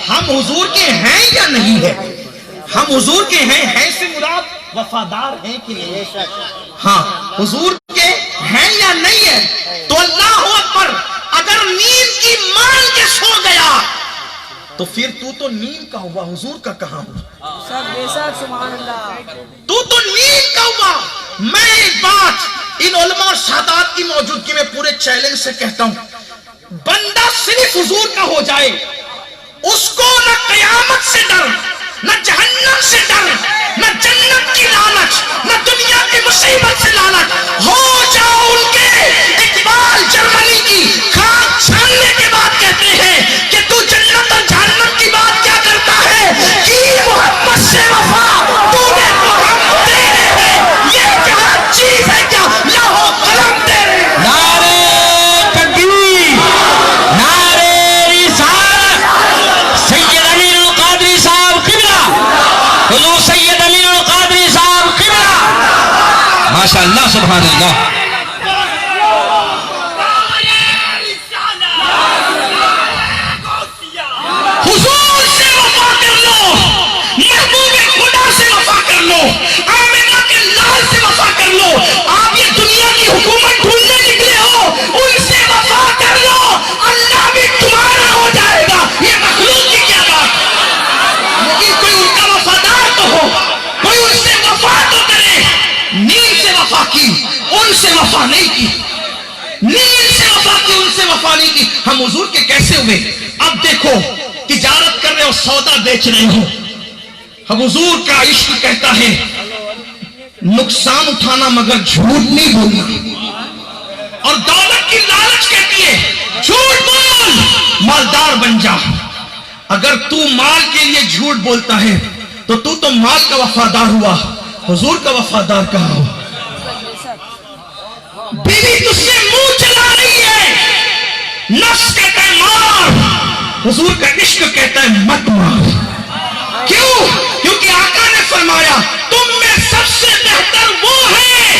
ہم حضور کے ہیں یا نہیں ہے؟ ہم حضور کے ہیں سے مراد وفادار ہیں کہ نہیں؟ ہاں حضور کے ہیں یا نہیں ہے؟ تو اللہ اکبر، اگر نیند کی مان کے سو گیا تو پھر تو نیند کا ہوا، حضور کا کہاں ہوا؟ تو نیند کا ہوا۔ میں ایک بات ان علماء اور سادات کی موجودگی میں پورے چیلنج سے کہتا ہوں، بندہ صرف حضور کا ہو جائے، اس کو نہ قیامت سے ڈر، نہ جہنم سے ڈر، نہ جنت کی لالچ، نہ دنیا کی مصیبت سے لالچ، ہو جاؤ ان کے۔ اقبال جرمنی کی خاک چھاننے کے بعد کہتے ہیں کہ تو جنت اور جہنم کی بات کیا کرتا ہے، کی محبت سے وفا تو نے تو ہم تیرے ہیں، یہ کیا چیز ہے کیا لاہو قلم تیرے۔ نعرہ تکبیر، نعرہ رسالت، سید امین القادری صاحب قبلہ، حضور سید امین القادری صاحب قبلہ، ماشاءاللہ سبحان اللہ۔ حضور سے وفا کر لو، محبوب خدا سے وفا کر لو، آمنہ کے لال سے وفا کر لو۔ آپ یہ دنیا کی حکومت ڈھونڈنے نکلے ہو، ان سے وفا کر لو، اللہ بھی تمہارا ہو جائے گا۔ یہ مخلوق کی کیا بات، لیکن کوئی ان کا وفادار تو ہو، کوئی ان سے وفا تو کرے۔ نیند سے وفا کی، ان سے وفا نہیں کی، نیند سے وفا کی، ان سے وفا نہیں کی۔ ہم حضور کے کیسے ہوئے؟ اب دیکھو تجارت کر رہے ہو، سودا بیچ رہے ہو، اب حضور کا عشق کہتا ہے نقصان اٹھانا مگر جھوٹ نہیں بولنا، اور دولت کی لالچ کہتی ہے جھوٹ بول، مالدار بن جا۔ اگر تو مال کے لیے جھوٹ بولتا ہے تو مال کا وفادار ہوا، حضور کا وفادار کہاں ہو؟ بیوی تجھ سے منہ چلا رہی ہے، نفس کہتا ہے مار، حضور کا عشق کہتا ہے مت مار۔ کیوں؟ کیونکہ آقا نے فرمایا تم میں سب سے بہتر وہ ہے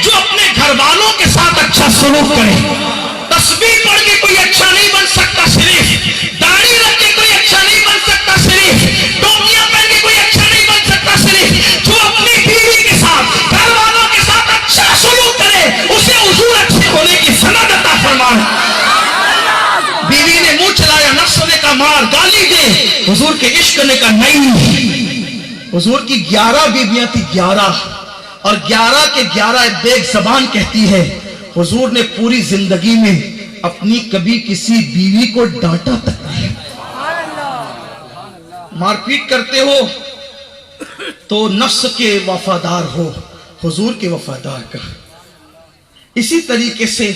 جو اپنے گھر والوں کے ساتھ اچھا سلوک کرے۔ تسبیح پڑھ کے کوئی اچھا نہیں بن سکتا صرف، داڑھی رکھ کے کوئی اچھا نہیں بن سکتا صرف، ٹوپیاں پہن کے کوئی اچھا نہیں بن سکتا صرف، جو اپنی بیوی کے ساتھ گھر والوں کے ساتھ اچھا سلوک کرے اسے حضور اچھے ہونے کی سند عطا فرمائے۔ بیوی نے منہ چلایا، نفس نے کہا مار، گالی دے، حضور کے عشق نے کہا نہیں۔ حضور کی 11 بیویاں تھی، 11، اور 11 کے 11 بیگ زبان کہتی ہے حضور نے پوری زندگی میں اپنی کبھی کسی بیوی کو ڈانٹا تک نہیں۔ مار پیٹ کرتے ہو تو نفس کے وفادار ہو، حضور کے وفادار کا۔ اسی طریقے سے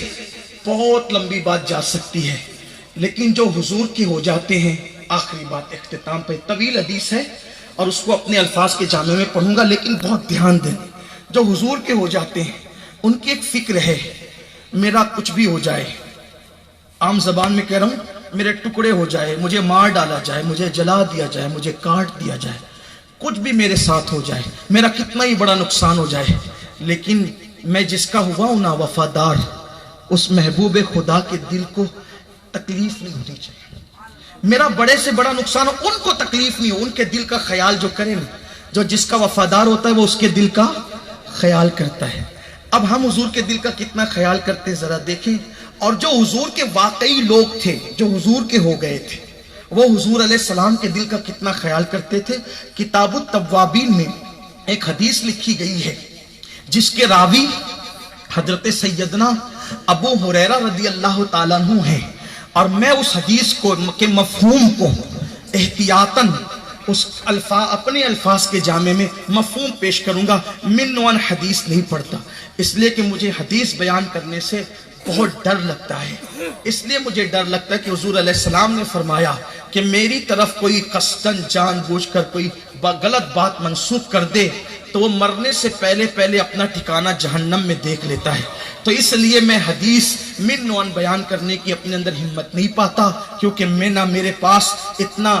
بہت لمبی بات جا سکتی ہے، لیکن جو حضور کے ہو جاتے ہیں، آخری بات اختتام پہ، طویل حدیث ہے اور اس کو اپنے الفاظ کے جامع میں پڑھوں گا، لیکن بہت دھیان دیں۔ جو حضور کے ہو جاتے ہیں ان کی ایک فکر ہے میرا کچھ بھی ہو جائے، عام زبان میں کہہ رہا ہوں، میرے ٹکڑے ہو جائے، مجھے مار ڈالا جائے، مجھے جلا دیا جائے، مجھے کاٹ دیا جائے، کچھ بھی میرے ساتھ ہو جائے، میرا کتنا ہی بڑا نقصان ہو جائے، لیکن میں جس کا ہوا ہوں نا وفادار، اس محبوب خدا کے دل کو تکلیف نہیں ہونی چاہیے۔ میرا بڑے سے بڑا نقصان ہو، ان کو تکلیف نہیں ہو، ان کے دل کا خیال جو کریں، جو جس کا وفادار ہوتا ہے وہ اس کے دل کا خیال کرتا ہے۔ اب ہم حضور کے دل کا کتنا خیال کرتے ہیں ذرا دیکھیں، اور جو حضور کے واقعی لوگ تھے، جو حضور کے ہو گئے تھے، وہ حضور علیہ السلام کے دل کا کتنا خیال کرتے تھے۔ کتاب التوابین میں ایک حدیث لکھی گئی ہے جس کے راوی حضرت سیدنا ابو ہریرہ رضی اللہ تعالیٰ عنہ ہیں، اور میں اس حدیث کو کے مفہوم کو احتیاطاً اس اپنے الفاظ کے جامع میں مفہوم پیش کروں گا، من وان حدیث نہیں پڑھتا، اس لیے کہ مجھے حدیث بیان کرنے سے بہت ڈر لگتا ہے۔ اس لیے مجھے ڈر لگتا ہے کہ حضور علیہ السلام نے فرمایا کہ میری طرف کوئی قصداً جان بوجھ کر کوئی غلط بات منسوخ کر دے تو وہ مرنے سے پہلے اپنا ٹھکانہ جہنم میں دیکھ لیتا ہے۔ تو اس لیے میں حدیث من وان بیان کرنے کی اپنے اندر ہمت نہیں پاتا، کیونکہ میں نہ میرے پاس اتنا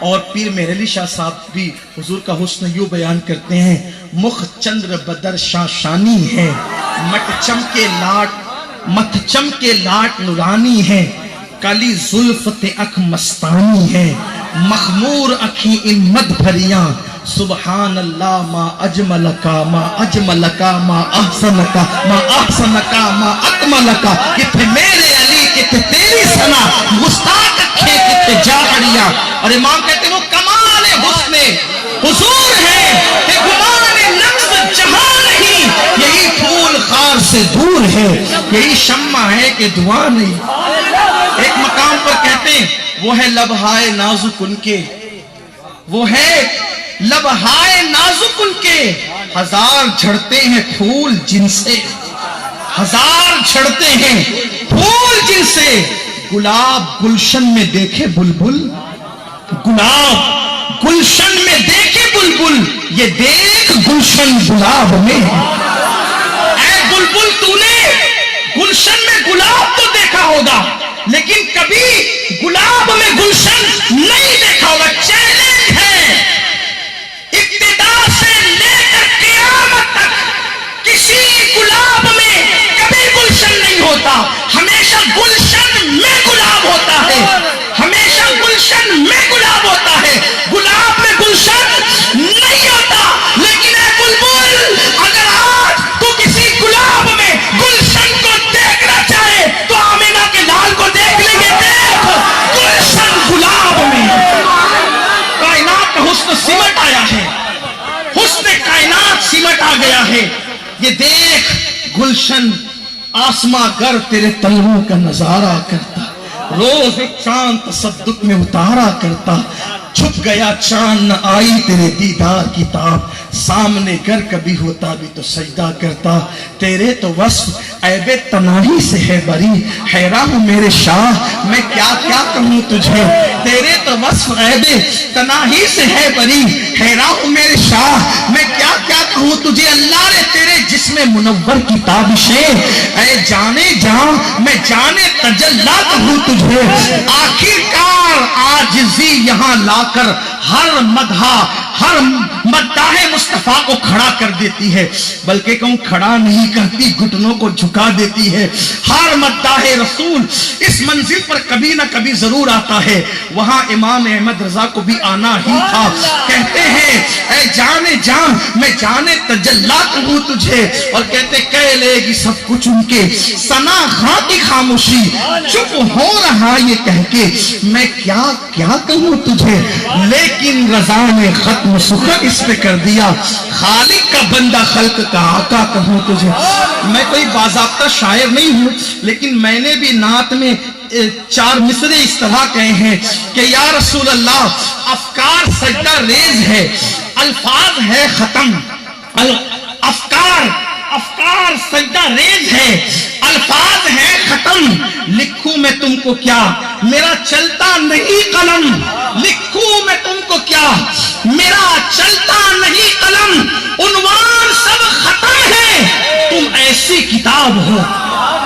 اور پیر مہر علی شاہ صاحب بھی حضور کا حسن یوں بیان کرتے ہیں، مخ چندر بدر شاہ شانی ہے، مت چم کے لاٹ نورانی ہے، کالی زلفت اکھ مستانی ہے، مخمور اکھی ان مد بھریاں، سبحان اللہ ما اجملکا ما اجملکا ما احسنکا ما احسنکا ما اکملکا، کتھے میرے علی کتھے تیری ثنا، مستاق اکھے کتھے جاہریاں۔ اور امام کہتے ہیں وہ کمال حسن حضور ہے کہ گمان نقص جہاں نہیں، یہی پھول خار سے دور ہے، یہی شمع ہے کہ دعا نہیں۔ ایک مقام پر کہتے ہیں وہ ہے لبہائے نازک ان کے، وہ ہے لبہائے نازک ان کے، ہزار جھڑتے ہیں پھول جن سے، ہزار جھڑتے ہیں پھول جن سے، گلاب گلشن میں دیکھے بلبل، گلاب گلشن میں دیکھے بلبل، یہ دیکھ گلشن گلاب میں۔ اے بلبل تو نے گلشن میں گلاب تو دیکھا ہوگا لیکن کبھی گلاب میں گلشن نہیں دیکھا ہوگا۔ چیلنج ہے، ابتدا سے لے کر قیامت تک کسی گلاب میں کبھی گلشن نہیں ہوتا، ہمیشہ گلشن میں گلاب ہوتا ہے، ہمیشہ گلشن میں گلاب ہوتا ہے، گلاب میں گلشن نہیں ہوتا۔ لیکن اے بلبل، اگر آج تو کسی گلاب میں گلشن کو دیکھنا چاہے تو آمینہ کے لال کو دیکھ لیں گے، دیکھ گلشن گلاب میں۔ کائنات کا حسن سمٹ آیا ہے، حسن کائنات سمٹ آ گیا ہے، یہ دیکھ گلشن آسماں گر تیرے تلووں کا نظارہ کرتا، روز ایک چاند تصدق میں اتارا کرتا، چھپ گیا چاند نہ آئی تیرے دیدار کی تاب، سامنے گر کبھی ہوتا بھی تو سجدہ کرتا، تیرے تو وصف عیب تناہی سے ہے بری، حیران ہوں میرے شاہ میں کیا کیا کہوں تجھے، تیرے تو وصف عیب تناہی سے ہے بری، حیران ہوں میرے شاہ میں کیا کیا کہوں تجھے، اللہ نے تیرے جسم منور کی تابشیں، اے جانے جان میں جانے تجلا کہوں تجھے، آخر کار عاجزی یہاں لا کر ہر مداح مصطفیٰ کو کھڑا کر دیتی ہے، بلکہ کہوں کھڑا نہیں کرتی، گھٹنوں کو جھکا دیتی ہے۔ ہر مداح رسول اس منزل پر کبھی نہ کبھی ضرور آتا ہے، وہاں امام احمد رضا کو بھی آنا ہی تھا۔ کہتے ہیں اے جانے جان میں جانے تجلا کہوں تجھے، اور کہتے کہہ لے گی سب کچھ ان کے ثنا خاں کی خاموشی، چپ ہو رہا یہ کہہ کے میں کیا کیا کہوں تجھے، لیکن رضا نے ختم سخن اس پہ کر دیا، خالق کا بندہ خلق کا آقا کہوں تجھے۔ میں کوئی باضابطہ شاعر نہیں ہوں، لیکن میں نے بھی نعت میں 4 مصرے اس طرح کہے ہیں کہ یا رسول اللہ افکار سجدہ ریز ہے، الفاظ ہے ختم، افکار سجدہ ریز ہے، الفاظ ہے ختم، لکھوں میں تم کو کیا میرا چلتا نہیں قلم، لکھوں میں تم کو کیا میرا چلتا نہیں قلم، عنوان سب ختم ہے، تم ایسی کتاب ہو،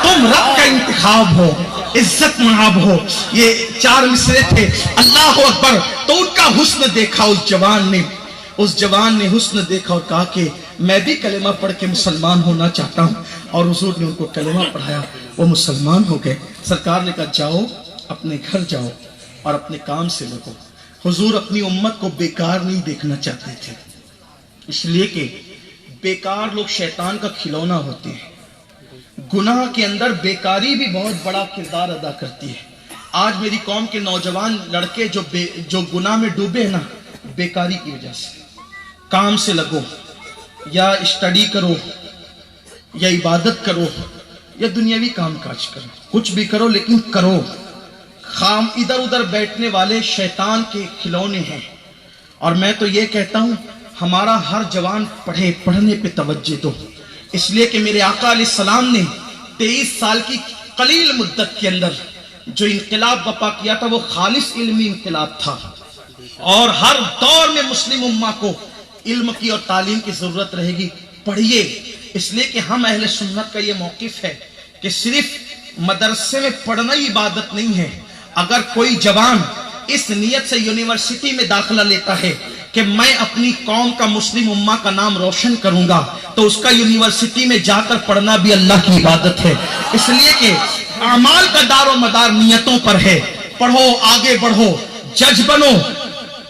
تم رب کا انتخاب ہو، عزت مآب ہو۔ یہ 4 مصرے تھے، اللہ اکبر۔ تو ان کا حسن دیکھا اس جوان نے حسن دیکھا اور کہا کہ میں بھی کلمہ پڑھ کے مسلمان ہونا چاہتا ہوں، اور حضور نے ان کو کلمہ پڑھایا، وہ مسلمان ہو گئے۔ سرکار نے کہا جاؤ اپنے گھر جاؤ اور اپنے کام سے لگو۔ حضور اپنی امت کو بیکار نہیں دیکھنا چاہتے تھے، اس لیے کہ بیکار لوگ شیطان کا کھلونا ہوتے ہیں، گناہ کے اندر بیکاری بھی بہت بڑا کردار ادا کرتی ہے۔ آج میری قوم کے نوجوان لڑکے جو گناہ میں ڈوبے ہیں نا، بیکاری کی وجہ سے۔ کام سے لگو، یا اسٹڈی کرو، یا عبادت کرو، یا دنیاوی کام کاج کرو، کچھ بھی کرو لیکن کرو۔ خام ادھر ادھر بیٹھنے والے شیطان کے کھلونے ہیں، اور میں تو یہ کہتا ہوں ہمارا ہر جوان پڑھنے پہ توجہ دو، اس لیے کہ میرے آقا علیہ السلام نے 23 سال کی قلیل مدت کے اندر جو انقلاب بپا کیا تھا وہ خالص علمی انقلاب تھا، اور ہر دور میں مسلم امہ کو علم کی اور تعلیم کی ضرورت رہے گی۔ پڑھیے، اس لیے کہ ہم اہل سنت کا یہ موقف ہے کہ صرف مدرسے میں پڑھنا ہی عبادت نہیں ہے۔ اگر کوئی جوان اس نیت سے یونیورسٹی میں داخلہ لیتا ہے کہ میں اپنی قوم کا مسلم امہ کا نام روشن کروں گا، تو اس کا یونیورسٹی میں جا کر پڑھنا بھی اللہ کی عبادت ہے، اس لیے کہ اعمال کا دار و مدار نیتوں پر ہے۔ پڑھو، آگے بڑھو، جج بنو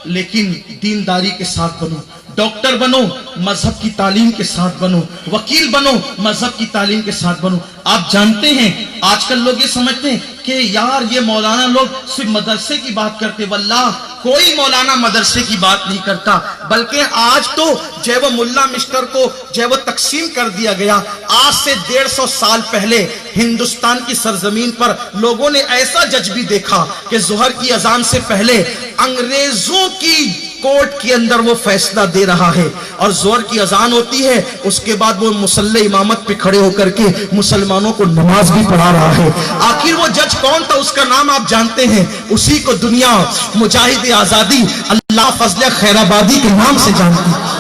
لیکن دینداری کے ساتھ بنو، ڈاکٹر بنو مذہب کی تعلیم کے ساتھ بنو، وکیل بنو مذہب کی تعلیم کے ساتھ بنو۔ آپ جانتے ہیں آج کل لوگ یہ سمجھتے ہیں کہ یار یہ مولانا لوگ صرف مدرسے کی بات کرتے، واللہ کوئی مولانا مدرسے کی بات نہیں کرتا، بلکہ آج تو جو وہ ملا مسٹر کو جو وہ تقسیم کر دیا گیا، آج سے 150 سال پہلے ہندوستان کی سرزمین پر لوگوں نے ایسا جج بھی دیکھا کہ ظہر کی اذان سے پہلے انگریزوں کی کورٹ کے اندر وہ فیصلہ دے رہا ہے، اور ظہر کی اذان ہوتی ہے، اس کے بعد وہ مصلی امامت پہ کھڑے ہو کر کے مسلمانوں کو نماز بھی پڑھا رہا ہے۔ آخر وہ جج کون تھا؟ اس کا نام آپ جانتے ہیں، اسی کو دنیا مجاہد آزادی اللہ فضل خیر آبادی کے نام سے جانتی ہے۔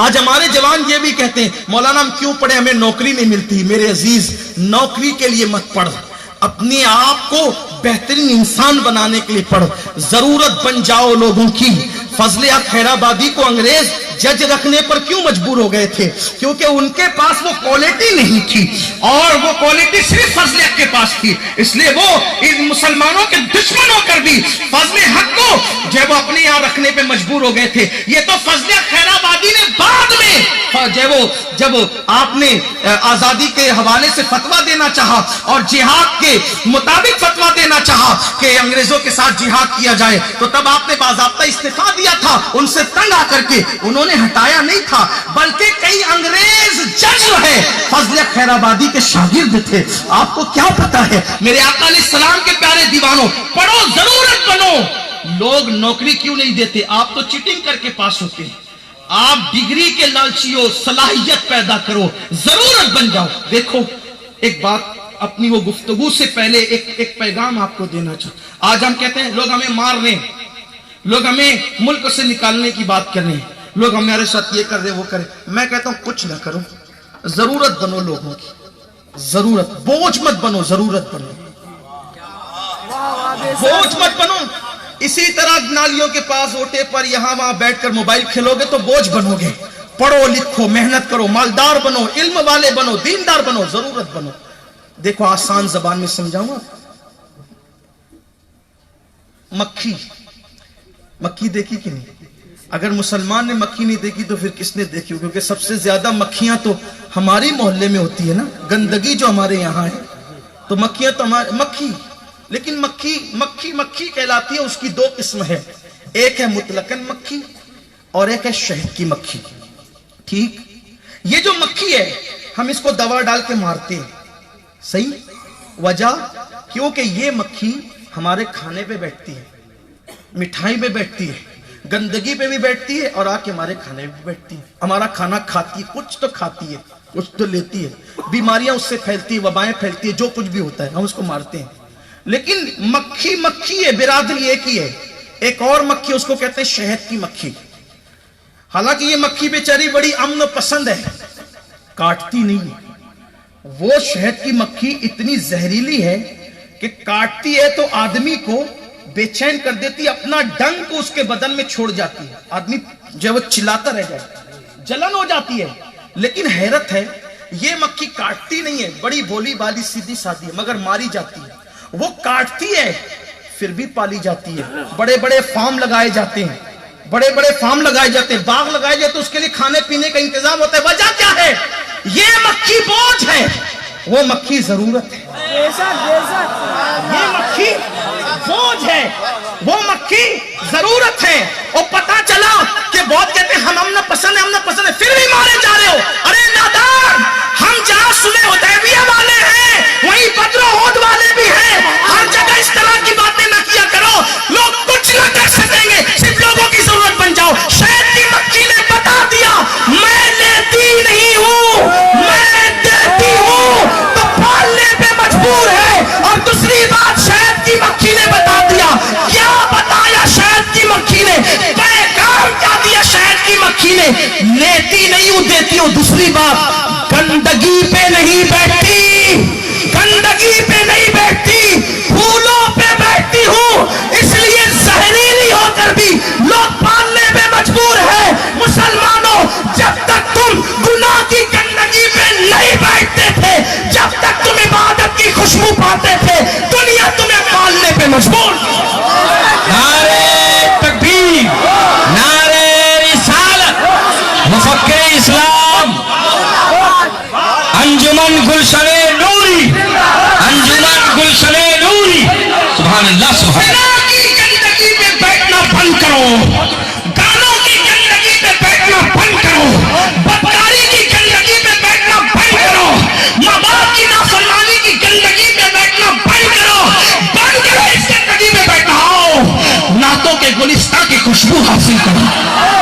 آج ہمارے جوان یہ بھی کہتے ہیں مولانا ہم کیوں پڑھے، ہمیں نوکری نہیں ملتی۔ میرے عزیز، نوکری کے لیے مت پڑھ، اپنے آپ کو بہترین انسان بنانے کے لیے پڑھ، ضرورت بن جاؤ لوگوں کی۔ فضل خیر آبادی کو انگریز جج رکھنے پر کیوں مجبور ہو گئے تھے؟ کیونکہ ان کے پاس وہ کوالٹی نہیں تھی، اور وہ کوالٹی صرف فضل حق کے پاس تھی، اس لیے وہ ان مسلمانوں کے دشمن ہو کر بھی فضل حق کو جب وہ اپنے یہاں رکھنے پہ مجبور ہو گئے تھے۔ یہ تو فضل خیر آبادی نے بعد میں جب آپ نے آزادی کے حوالے سے فتویٰ دینا چاہا اور جہاد کے مطابق فتویٰ دینا چاہا کہ انگریزوں کے ساتھ جہاد کیا جائے، تو تب آپ نے باضابطہ استعفیٰ دیا تھا، ان سے تنگ آ کر کے انہوں نے ہٹایا نہیں تھا، بلکہ کئی انگریز جج جو ہے فضل خیر آبادی کے شاگرد تھے۔ آپ کو کیا پتا ہے میرے آقا علیہ السلام کے پیارے دیوانوں، پڑھو، ضرورت بنو۔ لوگ نوکری کیوں نہیں دیتے؟ آپ تو چیٹنگ کر کے پاس ہوتے ہیں، آپ ڈگری کے لالچی ہو، صلاحیت پیدا کرو، ضرورت بن جاؤ۔ دیکھو ایک بات اپنی وہ گفتگو سے پہلے ایک پیغام آپ کو دینا چاہتا۔ آج ہم کہتے ہیں لوگ ہمیں مار رہے ہیں، لوگ ہمیں ملک سے نکالنے کی بات کر رہے ہیں، لوگ ہمارے ساتھ یہ کر رہے وہ کرے۔ میں کہتا ہوں کچھ نہ کرو، ضرورت بنو لوگوں کی، ضرورت، بوجھ مت بنو، ضرورت بنو، بوجھ مت بنو۔ اسی طرح نالیوں کے پاس اوٹے پر یہاں وہاں بیٹھ کر موبائل کھیلو گے تو بوجھ بنو گے۔ پڑھو لکھو، محنت کرو، مالدار بنو، علم والے بنو، دیندار بنو، ضرورت بنو۔ دیکھو آسان زبان میں سمجھاؤں گا۔ مکھی دیکھی کہ نہیں؟ اگر مسلمان نے مکھی نہیں دیکھی تو پھر کس نے دیکھی؟ کیونکہ سب سے زیادہ مکھیاں تو ہماری محلے میں ہوتی ہے نا، گندگی جو ہمارے یہاں ہے، تو مکھیاں تو مکھی، لیکن مکھی کہلاتی ہے، اس کی دو قسم ہے، ایک ہے مطلقاً مکھی اور ایک ہے شہد کی مکھی۔ ٹھیک، یہ جو مکھی ہے ہم اس کو دوا ڈال کے مارتے ہیں، صحیح؟ وجہ کیونکہ یہ مکھی ہمارے کھانے پہ بیٹھتی ہے، مٹھائی پہ بیٹھتی ہے، گندگی پہ بھی بیٹھتی ہے، اور آ کے ہمارے کھانے پہ بھی بیٹھتی ہے، ہمارا کھانا کھاتی ہے، کچھ تو کھاتی ہے، کچھ تو لیتی ہے، بیماریاں اس سے پھیلتی ہیں، وبائیں پھیلتی ہیں، جو کچھ بھی ہوتا ہے ہم اس کو مارتے ہیں۔ لیکن مکھی ہے، برادری ایک ہی ہے۔ ایک اور مکھی، اس کو کہتے ہیں شہد کی مکھی۔ حالانکہ یہ مکھی بیچاری بڑی امن و پسند ہے، کاٹتی نہیں ہے۔ وہ شہد کی مکھی اتنی زہریلی ہے کہ کاٹتی ہے تو آدمی کو بے چین کر دیتی ہے، اپنا ڈنگ کو اس کے بدن میں چھوڑ جاتی ہے، آدمی جو وہ چلاتا رہ جائے، جلن ہو جاتی ہے۔ لیکن حیرت ہے، یہ مکھی کاٹتی نہیں ہے، بڑی بولی بالی سیدھی سادھی ہے، مگر ماری جاتی ہے۔ وہ کاٹتی ہے پھر بھی پالی جاتی ہے، بڑے بڑے فارم لگائے جاتے ہیں، باغ لگائے جاتے ہیں، اس کے لیے کھانے پینے کا انتظام ہوتا ہے۔ وجہ کیا ہے؟ یہ مکھی بوجھ ہے، وہ مکھی ضرورت ہے۔ یہ مکھی بوجھ ہے، وہ مکھی ضرورت ہے۔ اور پتا چلا کہ بہت کہتے ہیں ہم امن پسند ہے، پھر بھی مارے جا رہے ہو۔ ارے نادان، ہم جہاں صلح حدیبیہ والے ہیں وہیں بدر و احد والے بھی ہیں۔ ہر جگہ اس طرح کی باتیں نہ کیا کرو، لوگ کچھ نہ کر سکیں گے، صرف لوگوں کی ضرورت بن جاؤ۔ شہد کی مکھی نے بتا دیا میں لیتی نہیں ہوں، میں دیتی ہوں، تو پالنے پہ مجبور ہے۔ اور دوسری بات شہد کی مکھی نے بتا دیا، کیا بتایا شہد کی مکھی نے؟ پیغام کیا دیا شہد کی مکھی نے؟ لیتی نہیں ہوں، دیتی ہوں۔ دوسری بات، گندگی پہ نہیں بیٹھتی، گندگی پہ نہیں بیٹھتی، پھولوں پہ بیٹھتی ہوں، اس لیے اسلام انجمن گلشن نوری، انجمن گلشن نوری. سبحان اللہ سبحان اللہ. کی گندگی میں بیٹھنا بند کرو، گانوں کی گندگی میں بیٹھنا بند کرو، بدکاری کی گندگی میں بیٹھنا بند کرو، ماں باپ کی نافرمانی کی گندگی میں بیٹھنا بند کرو، بند کرو اس گندگی میں بیٹھنا. آؤ نعتوں کے گلستان کی خوشبو حاصل کرو،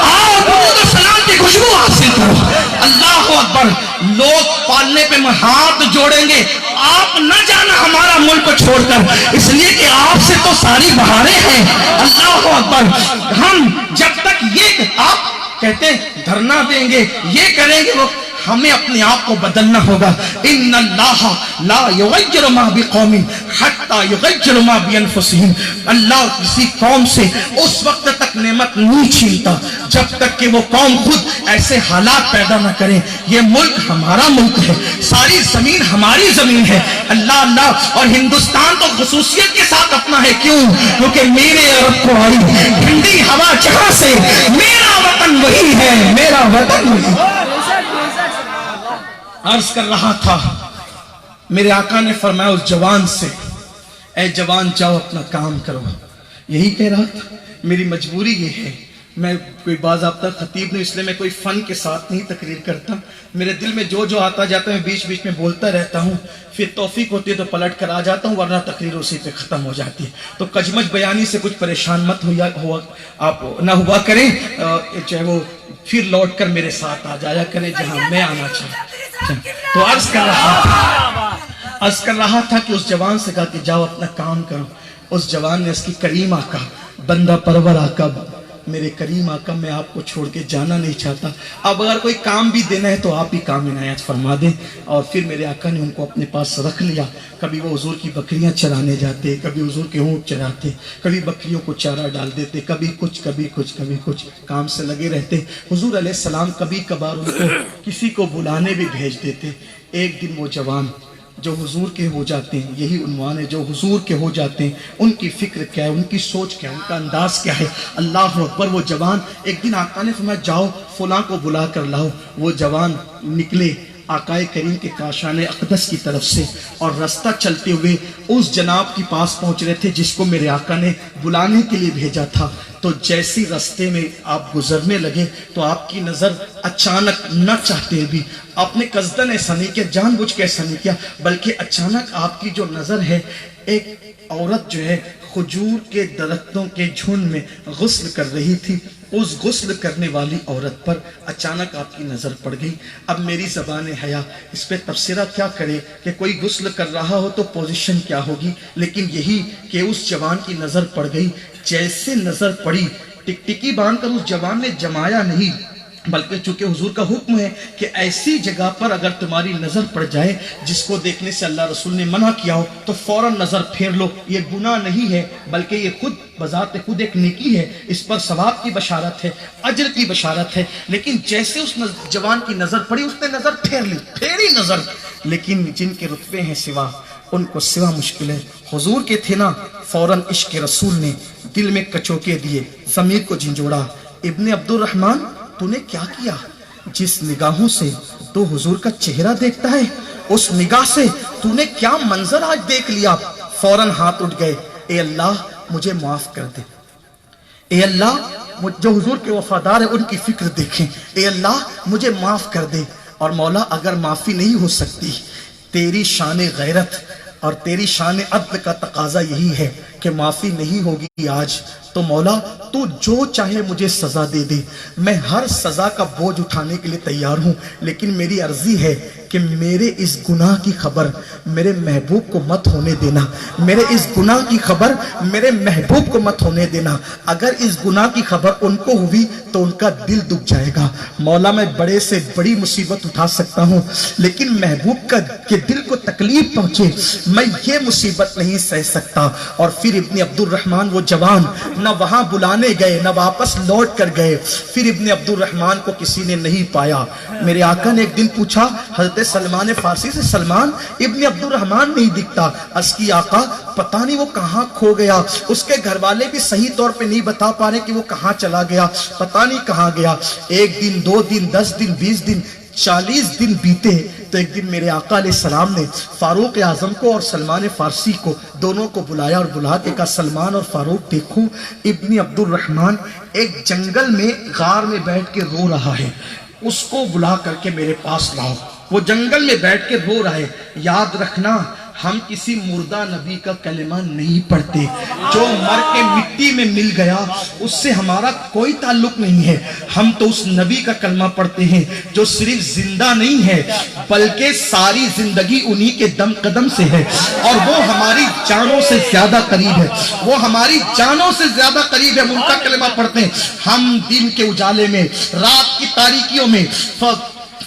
آؤ درود و سلام کی خوشبو حاصل کرو. اللہ اکبر. لوگ پالنے پہ ہاتھ جوڑیں گے، آپ نہ جانا ہمارا ملک چھوڑ کر، اس لیے کہ آپ سے تو ساری بہاریں ہیں. اللہ اکبر. ہم جب تک یہ آپ کہتے ہیں دھرنا دیں گے، یہ کریں گے، وہ ہمیں اپنے آپ کو بدلنا ہوگا. ان اللہ لا یغیر ما بقوم حتی یغیر ما بانفسہم. اللہ کسی قوم سے اس وقت تک نعمت نہیں چھینتا جب تک کہ وہ قوم خود ایسے حالات پیدا نہ کرے. یہ ملک ہمارا ملک ہے، ساری زمین ہماری زمین ہے. اللہ اللہ. اور ہندوستان تو خصوصیت کے ساتھ اپنا ہے. کیوں؟ کیونکہ میرے عرب کو آئی ٹھنڈی ہوا جہاں سے، میرا وطن وہی ہے، میرا وطن وہی ہے. عرض کر رہا تھا، میرے آقا نے فرمایا اس جوان سے، اے جوان جاؤ اپنا کام کرو. یہی کہہ رہا تھا. میری مجبوری یہ ہے، میں کوئی باضابطہ خطیب نہیں، اس لیے میں کوئی فن کے ساتھ نہیں تقریر کرتا. میرے دل میں جو آتا جاتا ہے میں بیچ بیچ میں بولتا رہتا ہوں. پھر توفیق ہوتی ہے تو پلٹ کر آ جاتا ہوں، ورنہ تقریر اسی پہ ختم ہو جاتی ہے. تو کجمج بیانی سے کچھ پریشان مت آپ نہ ہوا کریں، چاہے وہ پھر لوٹ کر میرے ساتھ آ جایا کریں جہاں میں آنا چاہتا. تو عرض کر رہا تھا کہ اس جوان سے کہا کہ جاؤ اپنا کام کرو. اس جوان نے اس کی کریم آقا، بندہ پرور آقا، میرے کریم آقا میں آپ کو چھوڑ کے جانا نہیں چاہتا، اب اگر کوئی کام بھی دینا ہے تو آپ ہی کام عنایت فرما دیں. اور پھر میرے آقا نے ان کو اپنے پاس رکھ لیا. کبھی وہ حضور کی بکریاں چرانے جاتے، کبھی حضور کے اونٹ چراتے، کبھی بکریوں کو چارہ ڈال دیتے، کبھی کچھ کام سے لگے رہتے. حضور علیہ السلام کبھی کبھار ان کو کسی کو بلانے بھی بھیج دیتے. ایک دن وہ جوان جو حضور کے ہو جاتے ہیں، یہی عنوان ہے، جو حضور کے ہو جاتے ہیں ان کی فکر کیا ہے، ان کی سوچ کیا ہے، ان کا انداز کیا ہے. اللہ اکبر. وہ جوان ایک دن آقا نے فرمایا جاؤ فلاں کو بلا کر لاؤ. وہ جوان نکلے آقا کریم کے کاشان اقدس کی طرف سے، اور رستہ چلتے ہوئے اس جناب کے پاس پہنچ رہے تھے جس کو میرے آقا نے بلانے کے لیے بھیجا تھا. تو جیسی رستے میں آپ گزرنے لگے تو آپ کی نظر اچانک، نہ چاہتے بھی، آپ نے قصدن ایسا نہیں کیا، جان بوجھ کے ایسا نہیں کیا، بلکہ اچانک آپ کی جو نظر ہے، ایک عورت جو ہے کھجور کے درختوں کے جھنڈ میں غسل کر رہی تھی. اس غسل کرنے والی عورت پر اچانک آپ کی نظر پڑ گئی. اب میری زبان حیا اس پہ تبصرہ کیا کرے کہ کوئی غسل کر رہا ہو تو پوزیشن کیا ہوگی، لیکن یہی کہ اس جوان کی نظر پڑ گئی. جیسے نظر پڑی، ٹکٹکی باندھ کر اس جوان نے جمایا نہیں، بلکہ چونکہ حضور کا حکم ہے کہ ایسی جگہ پر اگر تمہاری نظر پڑ جائے جس کو دیکھنے سے اللہ رسول نے منع کیا ہو تو فوراً نظر پھیر لو. یہ گناہ نہیں ہے بلکہ یہ خود بذات خود ایک نیکی ہے، اس پر ثواب کی بشارت ہے، اجر کی بشارت ہے. لیکن جیسے اس جوان کی نظر پڑی اس نے نظر پھیر لی، پھیری نظر. لیکن جن کے رتبے ہیں سوا، ان کو سوا مشکل ہے. حضور کے تھے نا، فوراً عشق رسول نے دل میں کچوکے دیے، ضمیر کو جھنجھوڑا. ابن عبد الرحمن، تو نے کیا کیا؟ جس نگاہوں سے تو حضور کا چہرہ دیکھتا ہے، اس نگاہ سے تو نے کیا منظر آج دیکھ لیا؟ فوراً ہاتھ اٹھ گئے. اے اللہ مجھے معاف کر دے. اے اللہ جو حضور کے وفادار ہیں ان کی فکر دیکھیں. اے اللہ مجھے معاف کر دے. اور مولا اگر معافی نہیں ہو سکتی، تیری شان غیرت اور تیری شان عدل کا تقاضا یہی ہے کہ معافی نہیں ہوگی آج، تو مولا تو جو چاہے مجھے سزا دے دے، میں ہر سزا کا بوجھ اٹھانے کے لیے تیار ہوں. لیکن میری عرضی ہے کہ میرے اس گناہ کی خبر میرے محبوب کو مت ہونے دینا. میرے اس گناہ کی خبر میرے محبوب کو مت ہونے دینا. اگر اس گناہ کی خبر ان کو ہوئی تو ان کا دل دکھ جائے گا. مولا میں بڑے سے بڑی مصیبت اٹھا سکتا ہوں، لیکن محبوب کے دل کو تکلیف پہنچے میں یہ مصیبت نہیں سہ سکتا. اور پھر پھر ابن عبد الرحمن وہ جوان نہ وہاں بلانے گئے نہ واپس لوٹ کر گئے. پھر ابن عبد الرحمن کو کسی نے نہیں پایا. میرے آقا نے ایک دن پوچھا حضرت سلمان فارسی سے, سلمان ابن عبد الرحمن نہیں دکھتا. عرض کی آقا پتہ نہیں وہ کہاں کھو گیا. اس کے گھر والے بھی صحیح طور پہ نہیں بتا پا رہے کہ وہ کہاں چلا گیا, پتہ نہیں کہاں گیا. 1 دن 2 دن 10 دن 20 دن 40 دن بیتے تو ایک دن میرے آقا علیہ السلام نے فاروق اعظم کو اور سلمان فارسی کو دونوں کو بلایا اور بلا کے کہا سلمان اور فاروق دیکھو ابن عبد الرحمن ایک جنگل میں غار میں بیٹھ کے رو رہا ہے, اس کو بلا کر کے میرے پاس لاؤ. وہ جنگل میں بیٹھ کے رو رہا ہے. یاد رکھنا ہم کسی مردہ نبی کا کلمہ نہیں پڑھتے, جو مر کے مٹی میں مل گیا اس سے ہمارا کوئی تعلق نہیں ہے. ہم تو اس نبی کا کلمہ پڑھتے ہیں جو صرف زندہ نہیں ہے بلکہ ساری زندگی انہی کے دم قدم سے ہے, اور وہ ہماری جانوں سے زیادہ قریب ہے, وہ ہماری جانوں سے زیادہ قریب ہے. ہم ان کا کلمہ پڑھتے ہیں. ہم دن کے اجالے میں, رات کی تاریکیوں میں,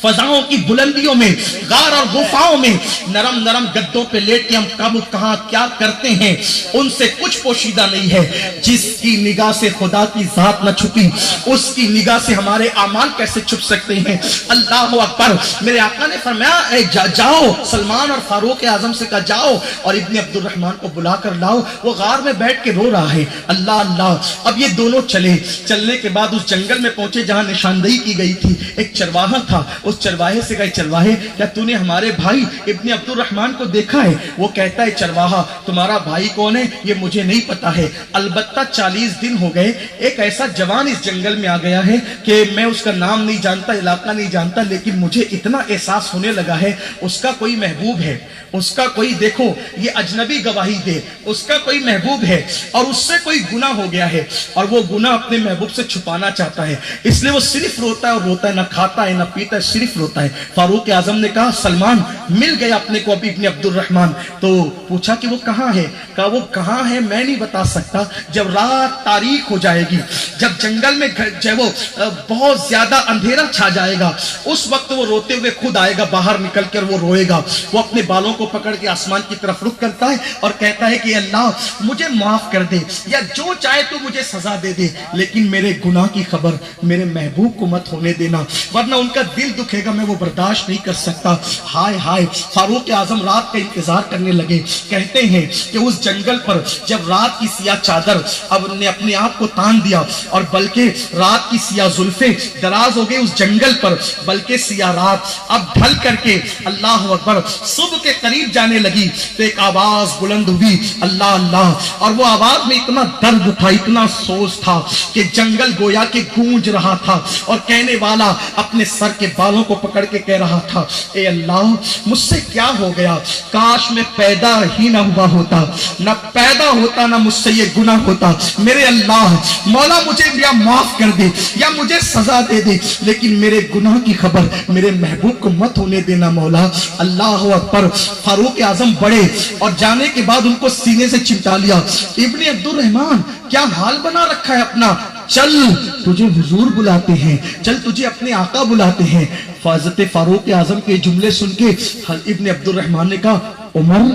فضاؤں کی بلندیوں میں, غار اور غفاؤں میں نرم نرم گدوں پہ لیٹ کے ہم کب کہاں کیا کرتے ہیں ان سے کچھ پوشیدہ نہیں ہے. جس کی نگاہ سے خدا کی ذات نہ چھپی اس کی نگاہ سے ہمارے اعمال کیسے چھپ سکتے ہیں. اللہ اکبر. میرے آقا نے فرمایا جاؤ سلمان اور فاروق اعظم سے کہا جاؤ اور ابن عبد الرحمن کو بلا کر لاؤ, وہ غار میں بیٹھ کے رو رہا ہے. اللہ اللہ. اب یہ دونوں چلے. چلنے کے بعد اس جنگل میں پہنچے جہاں نشاندہی کی گئی تھی. ایک چرواہا تھا. اس چرواہے سے کہا چرواہے کیا تو نے ہمارے بھائی ابن عبد الرحمن کو دیکھا ہے؟ وہ کہتا ہے چرواہا تمہارا بھائی کون ہے یہ مجھے نہیں پتا ہے, البتہ 40 دن ہو گئے ایک ایسا جوان اس جنگل میں آ گیا ہے کہ میں اس کا نام نہیں جانتا, علاقہ نہیں جانتا, لیکن مجھے اتنا احساس ہونے لگا ہے اس کا کوئی محبوب ہے, اس کا کوئی, دیکھو یہ اجنبی گواہی دے, اس کا کوئی محبوب ہے اور اس سے کوئی گناہ ہو گیا ہے اور وہ گناہ اپنے محبوب سے چھپانا چاہتا ہے, اس لیے وہ صرف روتا ہے اور روتا ہے, نہ کھاتا ہے نہ پیتا ہے, صرف روتا ہے. فاروق اعظم نے کہا سلمان مل گیا اپنے کو ابھی ابن عبد الرحمن. تو پوچھا کہ وہ کہاں ہے؟ کہا وہ کہاں ہے میں نہیں بتا سکتا, جب رات تاریک ہو جائے گی, جب جنگل میں وہ بہت زیادہ اندھیرا چھا جائے گا, اس وقت وہ روتے ہوئے خود آئے گا باہر نکل کر, وہ روئے گا. وہ اپنے بالوں کو پکڑ کے آسمان کی طرف رخ کرتا ہے اور کہتا ہے کہ اللہ مجھے معاف کر دے یا جو چاہے تو مجھے سزا دے دے, لیکن میرے گناہ کی خبر میرے محبوب کو مت ہونے دینا ورنہ ان کا دل دکھے گا, میں وہ برداشت نہیں کر سکتا. ہائے ہائے. فاروق اعظم رات کا انتظار کرنے لگے. کہتے ہیں کہ اس جنگل پر جب رات کی سیاہ چادر اب نے اپنے آپ کو تان دیا اور بلکہ رات کی سیاہ زلفیں دراز ہو گئی اس جنگل پر, بلکہ سیاہ رات اب ڈھل کر کے اللہ اکبر صبح کے قریب جانے لگی تو ایک آواز بلند ہوئی اللہ اللہ, اور وہ آواز میں اتنا درد تھا, اتنا سوز تھا کہ جنگل گویا کہ گونج رہا تھا, اور کہنے والا اپنے سر کے بالوں کو پکڑ کے کہہ رہا تھا اے اللہ مجھ سے کیا ہو گیا, کاش میں پیدا ہی نہ ہوا ہوتا, نہ پیدا ہوتا نہ مجھ سے یہ گناہ ہوتا. میرے اللہ مولا مجھے یا معاف کر دے یا مجھے سزا دے دے, لیکن میرے گناہ کی خبر میرے محبوب کو مت ہونے دینا مولا. اللہ اکبر. فاروق اعظم بڑے اور جانے کے بعد ان کو سینے سے چمٹا لیا. ابن عبد الرحمن کیا حال بنا رکھا ہے اپنا, چل تجھے حضور بلاتے ہیں, چل تجھے اپنے آقا بلاتے ہیں. حضرت فاروق اعظم کے جملے سن کے ابن عبد الرحمن نے کہا عمر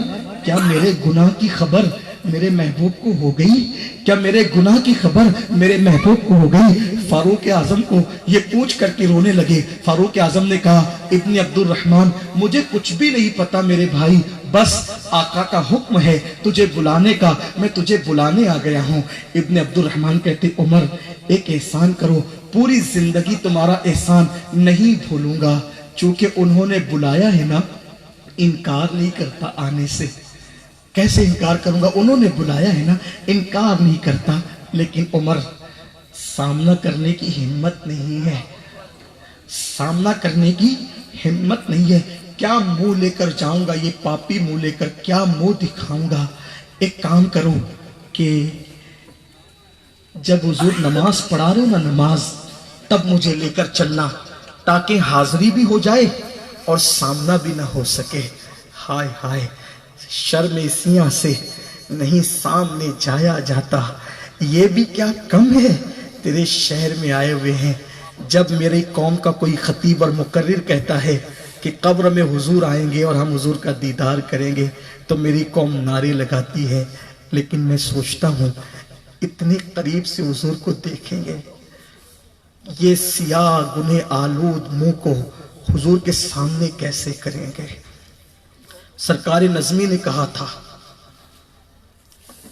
کیا میرے گناہ کی خبر میرے محبوب کو ہو گئی, کیا میرے گناہ کی خبر میرے محبوب کو ہو گئی؟ فاروق اعظم کو یہ پوچھ کر کے رونے لگے. فاروق اعظم نے کہا ابن عبد الرحمن مجھے کچھ بھی نہیں پتا میرے بھائی, بس آقا کا حکم ہے تجھے بلانے کا, میں تجھے بلانے آ گیا ہوں. ابن عبد الرحمن کہتے عمر ایک احسان کرو, پوری زندگی تمہارا احسان نہیں بھولوں گا. چونکہ انہوں نے بلایا ہے نا, انکار نہیں کرتا آنے سے. کیسے انکار کروں گا, انہوں نے بلایا ہے نا, انکار نہیں کرتا. لیکن عمر سامنا کرنے کی ہمت نہیں ہے, سامنا کرنے کی ہمت نہیں ہے. کیا منہ لے کر جاؤں گا, یہ پاپی منہ لے کر کیا منہ دکھاؤں گا. ایک کام کرو کہ جب حضور نماز پڑھا رہے نا نماز, تب مجھے لے کر چلنا تاکہ حاضری بھی ہو جائے اور سامنا بھی نہ ہو سکے. ہائے ہائے شرم اسیاں سے نہیں سامنے جایا جاتا, یہ بھی کیا کم ہے تیرے شہر میں آئے ہوئے ہیں. جب میری قوم کا کوئی خطیب اور مقرر کہتا ہے کہ قبر میں حضور آئیں گے اور ہم حضور کا دیدار کریں گے تو میری قوم نعرے لگاتی ہے, لیکن میں سوچتا ہوں اتنے قریب سے حضور کو دیکھیں گے، یہ سیاہ گنہ آلود منہ کو حضور کے سامنے کیسے کریں گے؟ سرکار نظمی نے کہا تھا،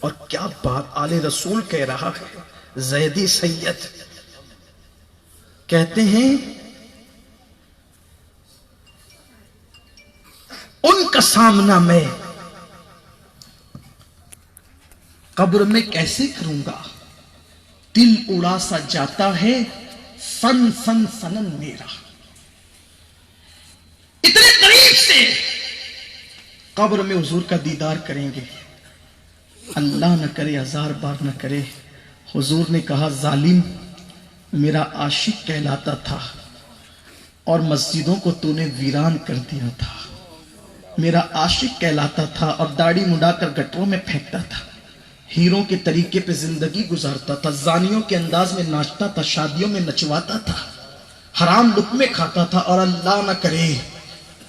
اور کیا بات آل رسول کہہ رہا ہے، زیدی سید کہتے ہیں ان کا سامنا میں قبر میں کیسے کروں گا، دل اڑا سا جاتا ہے سن سن سنن میرا۔ اتنے قریب سے قبر میں حضور کا دیدار کریں گے، اللہ نہ کرے ہزار بار نہ کرے حضور نے کہا ظالم میرا عاشق کہلاتا تھا اور مسجدوں کو تو نے ویران کر دیا تھا، میرا عاشق کہلاتا تھا اور داڑھی مڈا کر گٹروں میں پھینکتا تھا، ہیروں کے طریقے پہ زندگی گزارتا تھا، زانیوں کے انداز میں ناچتا تھا، شادیوں میں نچواتا تھا، حرام لقمے کھاتا تھا، اور اللہ نہ کرے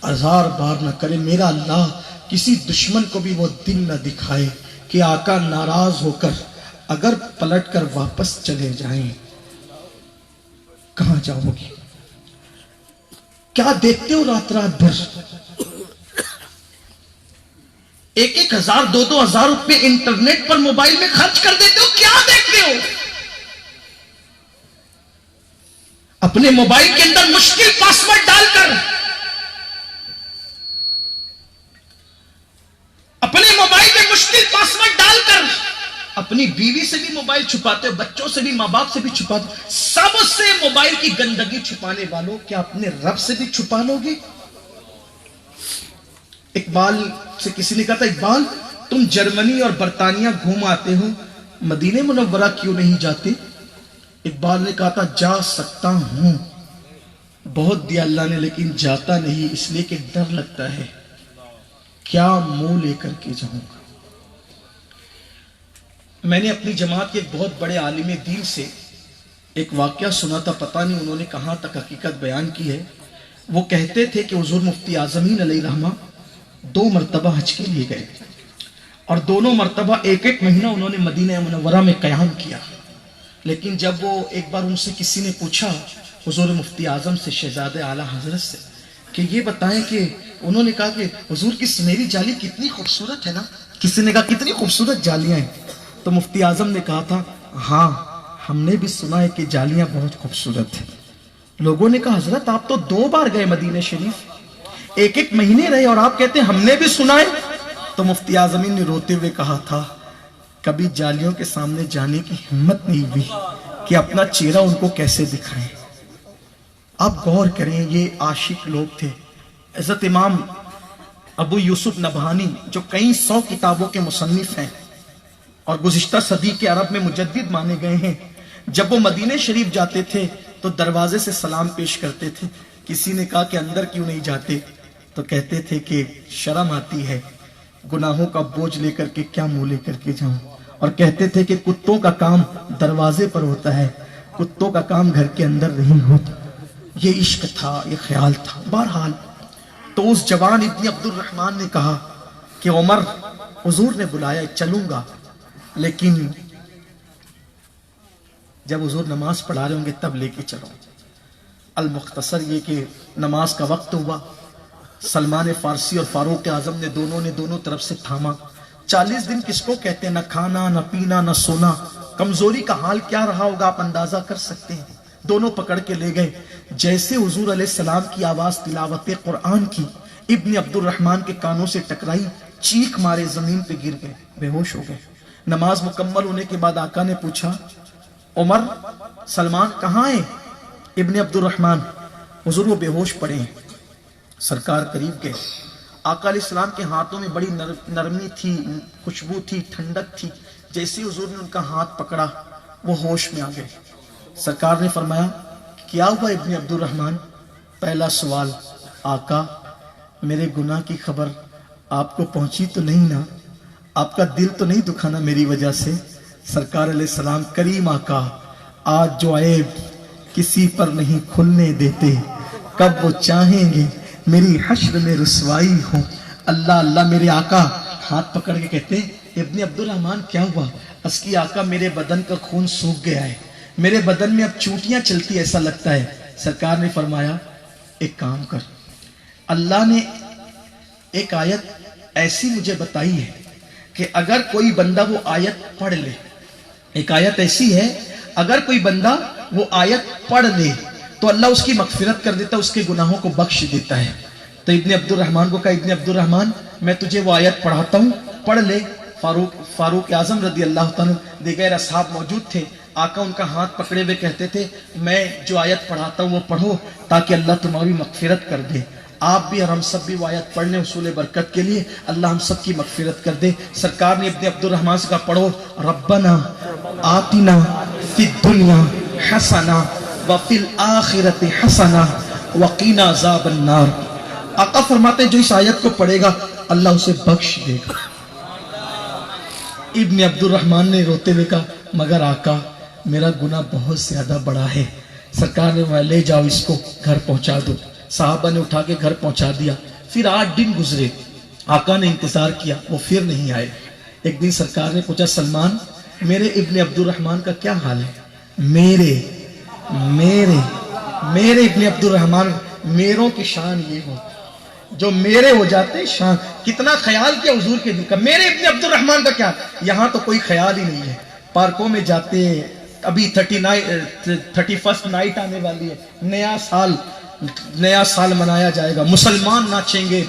ہزار بار نہ کرے میرا اللہ کسی دشمن کو بھی وہ دل نہ دکھائے کہ آقا ناراض ہو کر اگر پلٹ کر واپس چلے جائیں، کہاں جاؤ گی؟ کیا دیکھتے ہو رات رات بھر؟ 1,000 2,000 روپے انٹرنیٹ پر موبائل میں خرچ کر دیتے ہو، کیا دیکھتے ہو؟ اپنے موبائل کے اندر مشکل پاسورڈ ڈال کر، اپنے موبائل میں مشکل پاسورڈ ڈال کر اپنی بیوی سے بھی موبائل چھپاتے ہو، بچوں سے بھی، ماں باپ سے بھی چھپاتے ہو، سب سے موبائل کی گندگی چھپانے والوں کیا اپنے رب سے بھی چھپا لو گے؟ اقبال سے کسی نے کہا تھا اقبال تم جرمنی اور برطانیہ گھوم آتے ہو، مدینہ منورہ کیوں نہیں جاتے؟ اقبال نے کہا تھا جا سکتا ہوں، بہت دیا اللہ نے لیکن جاتا نہیں، اس لیے کہ ڈر لگتا ہے کیا منہ لے کر کے جاؤں گا۔ میں نے اپنی جماعت کے ایک بہت بڑے عالم دین سے ایک واقعہ سنا تھا، پتہ نہیں انہوں نے کہاں تک حقیقت بیان کی ہے۔ وہ کہتے تھے کہ حضور مفتی اعظمین علیہ رحمہ 2 مرتبہ حج کے لیے گئے اور دونوں مرتبہ 1 مہینہ انہوں نے مدینہ منورہ میں قیام کیا، لیکن جب وہ ایک بار ان سے کسی نے پوچھا حضور مفتی اعظم سے، شہزادے اعلیٰ حضرت سے، کہ یہ بتائیں کہ انہوں نے کہا کہ حضور کی سنہری جالی کتنی خوبصورت ہے نا، کسی نے کہا کتنی خوبصورت جالیاں ہیں، تو مفتی اعظم نے کہا تھا ہاں ہم نے بھی سنا ہے کہ جالیاں بہت خوبصورت ہیں۔ لوگوں نے کہا حضرت آپ تو 2 بار گئے مدینہ شریف، 1 مہینے رہے اور آپ کہتے ہیں ہم نے بھی سنا ہے؟ تو مفتی اعظمین نے روتے ہوئے کہا تھا کبھی جالیوں کے سامنے جانے کی ہمت نہیں ہوئی کہ اپنا چہرہ ان کو کیسے دکھائیں۔ آپ غور کریں، یہ عاشق لوگ تھے۔ حضرت امام ابو یوسف نبہانی جو کئی 100 کتابوں کے مصنف ہیں اور گزشتہ صدی کے عرب میں مجدد مانے گئے ہیں، جب وہ مدینہ شریف جاتے تھے تو دروازے سے سلام پیش کرتے تھے۔ کسی نے کہا کہ اندر کیوں نہیں جاتے؟ تو کہتے تھے کہ شرم آتی ہے، گناہوں کا بوجھ لے کر کے کیا منہ لے کر کے جاؤں، اور کہتے تھے کہ کتوں کا کام دروازے پر ہوتا ہے، کتوں کا کام گھر کے اندر نہیں ہوتا۔ یہ عشق تھا، یہ خیال تھا۔ بہرحال تو اس جوان ابن عبد الرحمن نے کہا کہ عمر حضور نے بلایا چلوں گا، لیکن جب حضور نماز پڑھا رہے ہوں گے تب لے کے چلو۔ المختصر یہ کہ نماز کا وقت ہوا، سلمان فارسی اور فاروق اعظم نے دونوں طرف سے تھاما۔ 40 دن کس کو کہتے ہیں، نہ کھانا نہ پینا نہ سونا، کمزوری کا حال کیا رہا ہوگا آپ اندازہ کر سکتے ہیں۔ دونوں پکڑ کے لے گئے، جیسے حضور علیہ السلام کی آواز تلاوت قرآن کی ابن عبد الرحمن کے کانوں سے ٹکرائی، چیخ مارے زمین پہ گر گئے، بے ہوش ہو گئے۔ نماز مکمل ہونے کے بعد آقا نے پوچھا عمر سلمان کہاں ہیں؟ ابن عبد الرحمن، حضور وہ بے ہوش پڑے ہیں۔ سرکار قریب گئے، آقا علیہ السلام کے ہاتھوں میں بڑی نرمی تھی، خوشبو تھی، ٹھنڈک تھی۔ جیسے حضور نے ان کا ہاتھ پکڑا وہ ہوش میں آ گئے۔ سرکار نے فرمایا کیا ہوا ابن عبد الرحمن؟ پہلا سوال آقا میرے گناہ کی خبر آپ کو پہنچی تو نہیں نا؟ آپ کا دل تو نہیں دکھانا میری وجہ سے؟ سرکار علیہ السلام کریم آقا آج جو عیب کسی پر نہیں کھلنے دیتے، کب وہ چاہیں گے میری حشر میں رسوائی ہو۔ اللہ اللہ، میرے آقا ہاتھ پکڑ کے کہتے ابن عبد الرحمن کیا ہوا؟ اس کی آقا میرے بدن کا خون سوکھ گیا ہے، میرے بدن میں اب چوٹیاں چلتی ایسا لگتا ہے۔ سرکار نے فرمایا ایک کام کر، اللہ نے ایک آیت ایسی مجھے بتائی ہے کہ اگر کوئی بندہ وہ آیت پڑھ لے، ایک آیت ایسی ہے اگر کوئی بندہ وہ آیت پڑھ لے تو اللہ اس کی مغفرت کر دیتا، اس کے گناہوں کو بخش دیتا ہے۔ تو ابن عبد الرحمن کو کہا ابن عبد الرحمن میں تجھے وہ آیت پڑھاتا ہوں، پڑھ لے۔ فاروق اعظم رضی اللہ تعالیٰ دیگر اصحاب موجود تھے، آقا ان کا ہاتھ پکڑے ہوئے کہتے تھے میں جو آیت پڑھاتا ہوں وہ پڑھو تاکہ اللہ تمہاری مغفرت کر دے۔ آپ بھی اور ہم سب بھی وہ آیت پڑھ لیں حصول برکت کے لیے، اللہ ہم سب کی مغفرت کر دے۔ سرکار نے ابن عبد الرحمن سے کہا پڑھو ربنا آتنا فی الدنیا حسنہ وفی الآخرۃ حسنہ وقینا عذاب النار۔ آقا فرماتے ہیں جو اس آیت کو پڑھے گا اللہ اسے بخش دے گا۔ ابن عبد الرحمن نے روتے ہوئے کہا مگر آقا میرا گناہ بہت زیادہ بڑا ہے۔ سرکار نے لے جاؤ اس کو گھر پہنچا دو۔ صحابہ نے اٹھا کے گھر پہنچا دیا۔ پھر 8 دن گزرے، آقا نے انتظار کیا، وہ پھر نہیں آئے۔ ایک دن سرکار نے پوچھا سلمان میرے ابن عبد الرحمن کا کیا حال ہے؟ میرے ابن عبد الرحمن، میروں کی شان یہ ہو جو میرے ہو جاتے شان۔ کتنا خیال کیا حضور کے دل کا، میرے ابن عبد الرحمن کا کیا؟ یہاں تو کوئی خیال ہی نہیں ہے۔ پارکوں میں جاتے، ابھی 31st نائٹ آنے والی ہے، نیا سال منایا جائے گا، مسلمان ناچیں گے،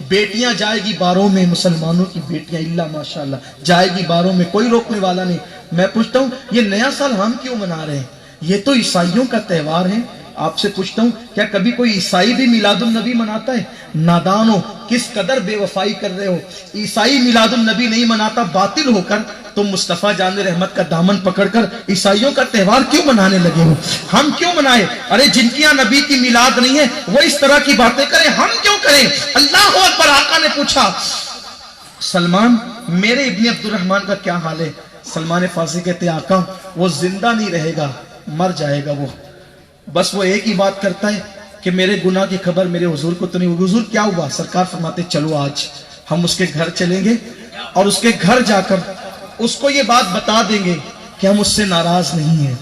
بیٹیاں جائے گی باروں میں، مسلمانوں کی بیٹیاں اللہ ماشاءاللہ جائے گی باروں میں، کوئی روکنے والا نہیں۔ میں پوچھتا ہوں یہ نیا سال ہم کیوں منا رہے ہیں؟ یہ تو عیسائیوں کا تہوار ہے۔ آپ سے پوچھتا ہوں کیا کبھی کوئی عیسائی بھی میلاد النبی مناتا ہے؟ نادانو کس قدر بے وفائی کر رہے ہو، عیسائی میلاد النبی نہیں مناتا، باطل ہو کر تم مصطفیٰ جان رحمت کا دامن پکڑ کر عیسائیوں کا تہوار کیوں منانے لگے ہو؟ ہم کیوں منائے؟ ارے جن کی یہاں نبی کی میلاد نہیں ہے وہ اس طرح کی باتیں کریں، ہم کیوں کریں؟ اللہ اکبر۔ آقا نے پوچھا سلمان میرے ابن عبد الرحمن کا کیا حال ہے؟ سلمان فارسی کہتے ہیں آقا وہ زندہ نہیں رہے گا، مر جائے گا، وہ بس وہ ایک ہی بات کرتا ہے کہ میرے گناہ کی خبر میرے حضور کو تو نہیں ہوئی۔ حضور کیا ہوا؟ سرکار فرماتے چلو آج ہم اس کے گھر چلیں گے اور اس کے گھر جا کر اس کو یہ بات بتا دیں گے کہ ہم اس سے ناراض نہیں ہیں،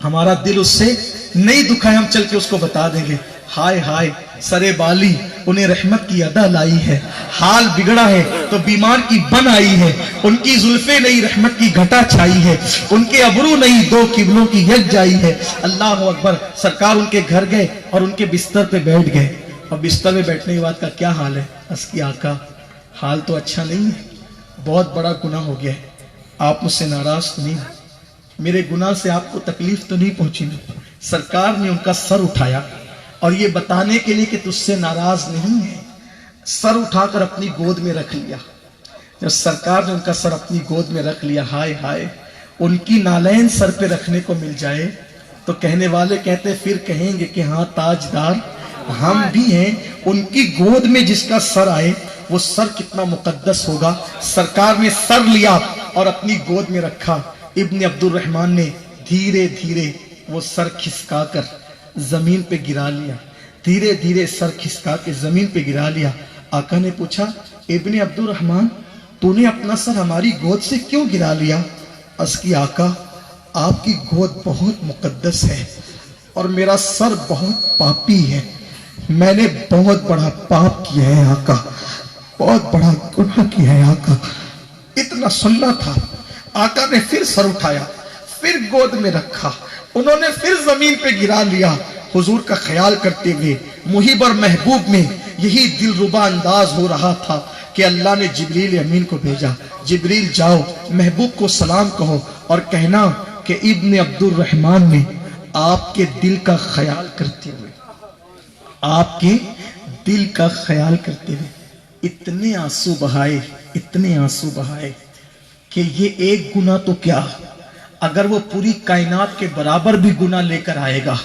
ہمارا دل اس سے نہیں دکھا ہے، ہم چل کے اس کو بتا دیں گے۔ ہائے ہائے سرے بالی انہیں رحمت کی ادا لائی ہے، حال بگڑا ہے تو بیمار کی بن آئی ہے، ان کی زلفیں نہیں رحمت کی گھٹا چھائی ہے، ان کے ابرو نہیں دو قبلوں کی یک جائی ہے۔ اللہ اکبر۔ سرکار ان کے گھر گئے اور ان کے بستر پہ بیٹھ گئے، اور بستر پہ بیٹھنے کے بعد کا کیا حال ہے؟ اس کی آقا حال تو اچھا نہیں ہے، بہت بڑا گناہ ہو گیا ہے، آپ مجھ سے ناراض تو نہیں، میرے گناہ سے آپ کو تکلیف تو نہیں پہنچی؟ سرکار نے ان کا سر اٹھایا اور یہ بتانے کے لیے کہ تجھ سے ناراض نہیں ہے، سر اٹھا کر اپنی گود میں رکھ لیا۔ جب سرکار نے ان کا سر اپنی گود میں رکھ لیا، ہائے ہائے ان کی نالین سر پہ رکھنے کو مل جائے تو کہنے والے کہتے پھر کہیں گے کہ ہاں تاجدار ہم بھی ہیں۔ ان کی گود میں جس کا سر آئے وہ سر کتنا مقدس ہوگا۔ سرکار نے سر لیا اور اپنی گود میں رکھا۔ ابن عبد الرحمن نے دھیرے دھیرے وہ سر کھسکا کر زمین پہ گرا لیا، دھیرے دھیرے سر کھسکا کے زمین پہ گرا لیا۔ آقا نے پوچھا ابن عبد الرحمن تو نے اپنا سر ہماری گود سے کیوں گرا لیا؟ اس کی آقا آپ کی گود بہت مقدس ہے اور میرا سر بہت پاپی ہے، میں نے بہت بڑا پاپ کیا ہے آقا، بہت بڑا گناہ کیا ہے آقا۔ اتنا سننا تھا۔ آقا نے پھر سر اٹھایا، پھر گود میں رکھا، انہوں نے پھر زمین پہ گرا لیا، حضور کا خیال کرتے ہوئے محب اور محبوب میں یہی دل ربا انداز ہو رہا تھا کہ اللہ نے جبریل امین کو بھیجا، جبریل جاؤ محبوب کو سلام کہو اور کہنا کہ ابن عبد الرحمن نے آپ کے دل کا خیال کرتے ہوئے، آپ کے دل کا خیال کرتے ہوئے اتنے آنسو بہائے، اتنے آنسو بہائے کہ یہ ایک گناہ تو کیا، اگر وہ پوری کائنات کے برابر بھی گناہ لے کر آئے گا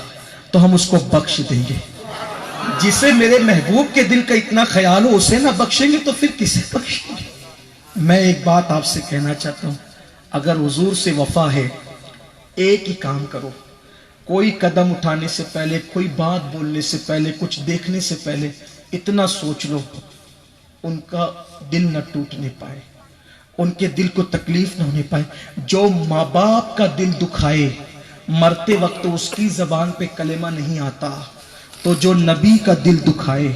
تو ہم اس کو بخش دیں گے۔ جسے میرے محبوب کے دل کا اتنا خیال ہو اسے نہ بخشیں گے تو پھر کسے بخشیں گے؟ میں ایک بات آپ سے کہنا چاہتا ہوں، اگر حضور سے وفا ہے ایک ہی کام کرو، کوئی قدم اٹھانے سے پہلے، کوئی بات بولنے سے پہلے، کچھ دیکھنے سے پہلے اتنا سوچ لو ان کا دل نہ ٹوٹنے پائے، ان کے دل کو تکلیف نہ ہونے پائے. جو ماں باپ کا دل دکھائے مرتے وقت اس کی زبان پہ کلمہ نہیں آتا، تو جو نبی کا دل دکھائے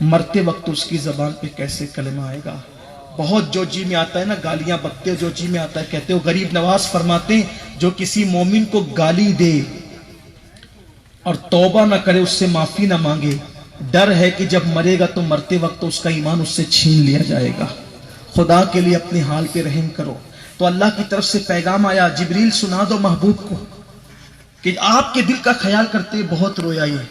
مرتے وقت اس کی زبان پہ کیسے کلمہ آئے گا. بہت جو جی میں آتا ہے نا گالیاں بکتے ہو، جو جی میں آتا ہے کہتے ہو. غریب نواز فرماتے ہیں جو کسی مومن کو گالی دے اور توبہ نہ کرے، اس سے معافی نہ مانگے، ڈر ہے کہ جب مرے گا تو مرتے وقت اس کا ایمان اس سے چھین لیا جائے گا. خدا کے لیے اپنے حال پہ رحم کرو. تو اللہ کی طرف سے پیغام آیا، جبریل سنا دو محبوب کو کہ آپ کے دل کا خیال کرتے بہت رویا یہ،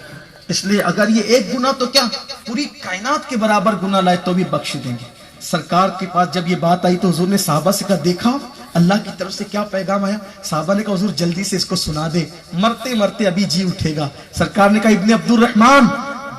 اس لیے اگر یہ ایک گناہ تو کیا پوری کائنات کے برابر گناہ لائے تو بھی بخش دیں گے. سرکار کے پاس جب یہ بات آئی تو حضور نے صحابہ سے کہا دیکھا اللہ کی طرف سے کیا پیغام آیا. صحابہ نے کہا حضور جلدی سے اس کو سنا دے، مرتے مرتے ابھی جی اٹھے گا. سرکار نے کہا ابن عبد الرحمن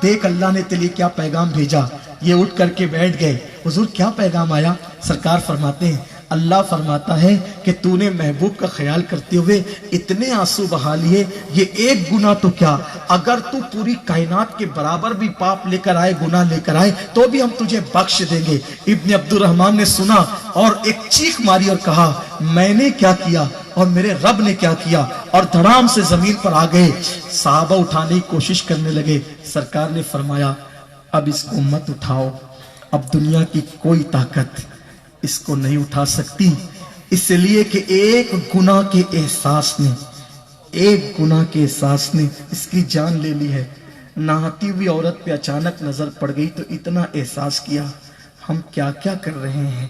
دیکھ اللہ نے تیرے کیا پیغام بھیجا. یہ اٹھ کر کے بیٹھ گئے. حضور کیا پیغام آیا؟ سرکار فرماتے ہیں اللہ فرماتا ہے کہ تو نے محبوب کا خیال کرتے ہوئے اتنے آنسو بہا لیے، یہ ایک گناہ تو کیا اگر تو پوری کائنات کے برابر بھی پاپ لے کر آئے، گناہ لے کر آئے تو بھی ہم تجھے بخش دیں گے. ابن عبد الرحمن نے سنا اور ایک چیخ ماری اور کہا میں نے کیا کیا اور میرے رب نے کیا کیا، اور دھڑام سے زمین پر آ گئے. صحابہ اٹھانے کی کوشش کرنے لگے. سرکار نے فرمایا اب اس کو مت اٹھاؤ، اب دنیا کی کوئی طاقت اس کو نہیں اٹھا سکتی، اس لیے کہ ایک گناہ کے احساس نے اس کی جان لے لی ہے. نہاتی ہوئی عورت پہ اچانک نظر پڑ گئی تو اتنا احساس کیا ہم کیا کیا کر رہے ہیں.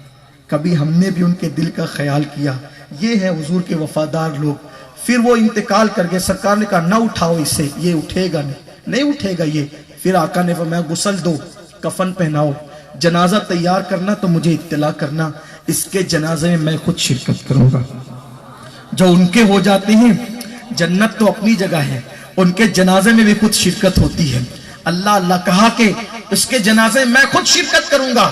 کبھی ہم نے بھی ان کے دل کا خیال کیا. یہ ہے حضور کے وفادار لوگ. پھر وہ انتقال کر گئے. سرکار نے کہا نہ اٹھاؤ اسے، یہ اٹھے گا نہیں اٹھے گا یہ. پھر آقا نے فرمایا غسل دو، کفن پہناؤ، جنازہ تیار کرنا تو مجھے اطلاع کرنا، اس کے جنازے میں میں خود شرکت کروں گا. جو ان کے ہو جاتے ہیں جنت تو اپنی جگہ ہے، ان کے جنازے میں بھی خود شرکت ہوتی ہے. اللہ کہا کہ اس کے جنازے میں خود شرکت کروں گا.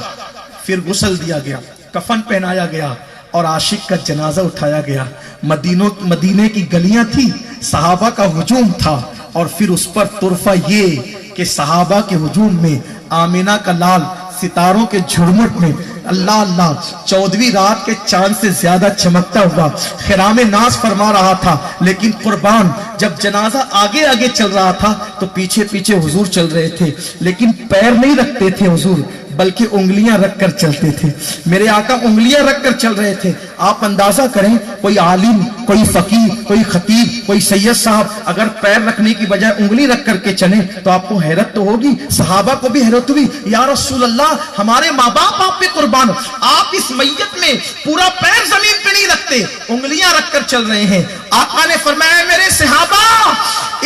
پھر غسل دیا گیا، کفن پہنایا گیا اور عاشق کا جنازہ اٹھایا گیا. مدینے کی گلیاں تھی، صحابہ کا ہجوم تھا، اور پھر اس پر طرفہ یہ کہ صحابہ کے ہجوم میں آمینہ کا لال ستاروں کے جھرمٹ میں اللہ 14ویں رات کے چاند سے زیادہ چمکتا ہوا خرام ناز فرما رہا تھا. لیکن قربان جب جنازہ آگے آگے چل رہا تھا تو پیچھے پیچھے حضور چل رہے تھے، لیکن پیر نہیں رکھتے تھے حضور، بلکہ انگلیاں رکھ کر چلتے تھے. میرے آقا انگلیاں رکھ کر چل رہے تھے. آپ اندازہ کریں کوئی عالم، کوئی فقیر، کوئی خطیب، کوئی سید صاحب اگر پیر رکھنے کی بجائے انگلی رکھ کر کے چلیں تو آپ کو حیرت تو ہوگی. صحابہ کو بھی حیرت ہوئی، یا رسول اللہ ہمارے ماں باپ آپ پہ قربان، آپ اس میت میں پورا پیر زمین پہ نہیں رکھتے، انگلیاں رکھ کر چل رہے ہیں. آقا نے فرمایا میرے صحابہ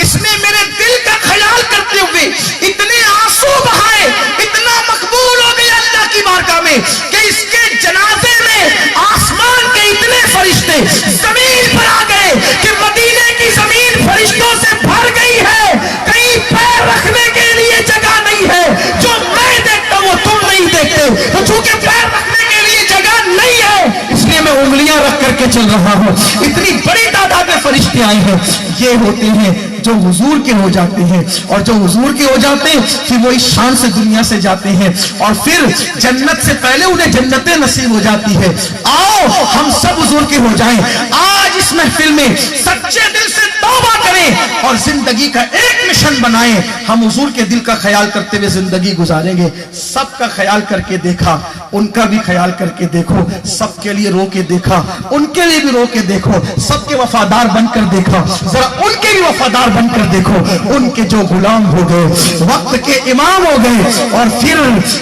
اس نے میرے دل کا خیال کرتے ہوئے اتنے آنسو بہائے، اتنا مقبول ہو گیا اللہ کی بارگاہ میں کہ اس کے جنازے میں آسمان کے اتنے فرشتے زمین پر آ گئے کہ مدینے کی زمین فرشتوں سے بھر گئی ہے. کہیں پیر رکھنے کے لیے جگہ نہیں ہے. جو میں دیکھتا ہوں وہ تم نہیں دیکھتے، تو چونکہ پیر رکھنے کے لیے جگہ نہیں ہے اس لیے میں انگلیاں رکھ کر کے چل رہا ہوں. اتنی بڑی تعداد میں فرشتے آئے ہیں. یہ ہوتے ہیں جو حضور کے ہو جاتے ہیں، اور جو حضور کے ہو جاتے ہیں پھر وہ اس شان سے دنیا سے جاتے ہیں، اور پھر جنت سے پہلے انہیں جنتیں نصیب ہو جاتی ہے. آؤ ہم سب حضور کے ہو جائیں. آج اس محفل میں سچے دل سے توبہ کریں اور زندگی کا ایک مشن بنائیں. ہم حضور کے دل کا خیال کرتے ہوئے زندگی گزاریں گے. سب کا خیال کر کے دیکھا، ان کا بھی خیال کر کے دیکھو، سب کے لیے رو کے دیکھا، ان کے لیے بھی رو کے دیکھو، سب کے وفادار بن کر دیکھا، ذرا ان کے بھی وفادار بن کر دیکھو. ان کے جو غلام ہو گئے، وقت کے امام ہو گئے. اور پھر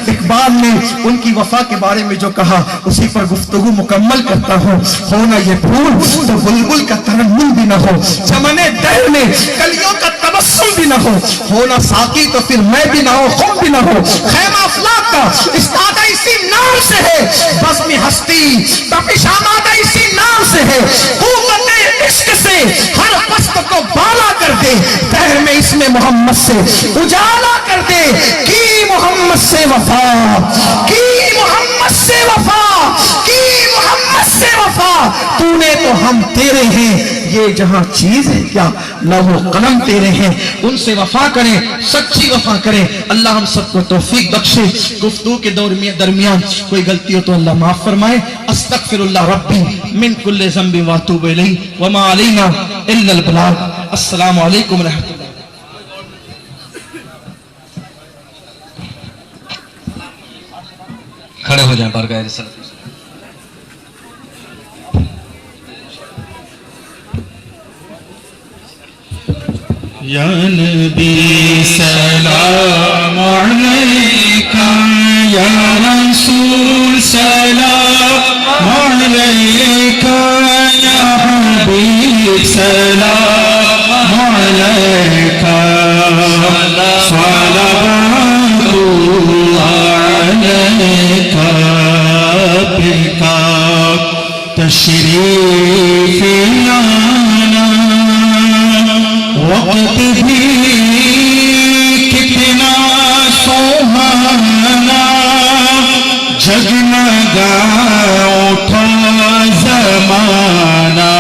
اقبال نے ان کی وفا کے بارے میں جو کہا اسی پر گفتگو مکمل کرتا ہوں. ہونا یہ پھول تو بلبل کا ترنم بھی نہ ہو، چمنے دہر میں کلیوں کا تبسم بھی نہ ہو. ہونا ساقی تو پھر میں بھی نہ ہو، خم بھی نہ ہو. خیمہ افلاک کا استادہ اسی نام سے ہے، بزم ہستی تپش آمادہ اسی نام سے ہے. قوت عشق سے ہر پست کو بالا کر دے، دہر میں اس میں محمد سے اجالا کر دے. کی محمد سے وفا، کی محمد سے وفا، کی محمد ہم سے وفا تو نے تو ہم تیرے ہیں، یہ جہاں چیز ہے کیا لوح و قلم تیرے ہیں، ان سے وفا کریں، سچی وفا کریں۔ اللہ ہم سب کو توفیق بخشے۔ گفتگو کے درمیان کوئی غلطی ہو تو اللہ معاف فرمائے۔ استغفر اللہ ربی من کل ذنب واتوب الیہ وما علینا الا البلاغ۔ السلام علیکم ورحمۃ اللہ۔ کھڑے ہو جائیں بارگاہ رسالت۔ یا نبی سلام علیکہ، یا رسول سلام علیکہ، یا حبیب سلام علیکہ، صلوات اللہ علیکہ، بکا تشریف لانا، وقت بھی کتنا سہانا، جگمگا اٹھا زمانہ،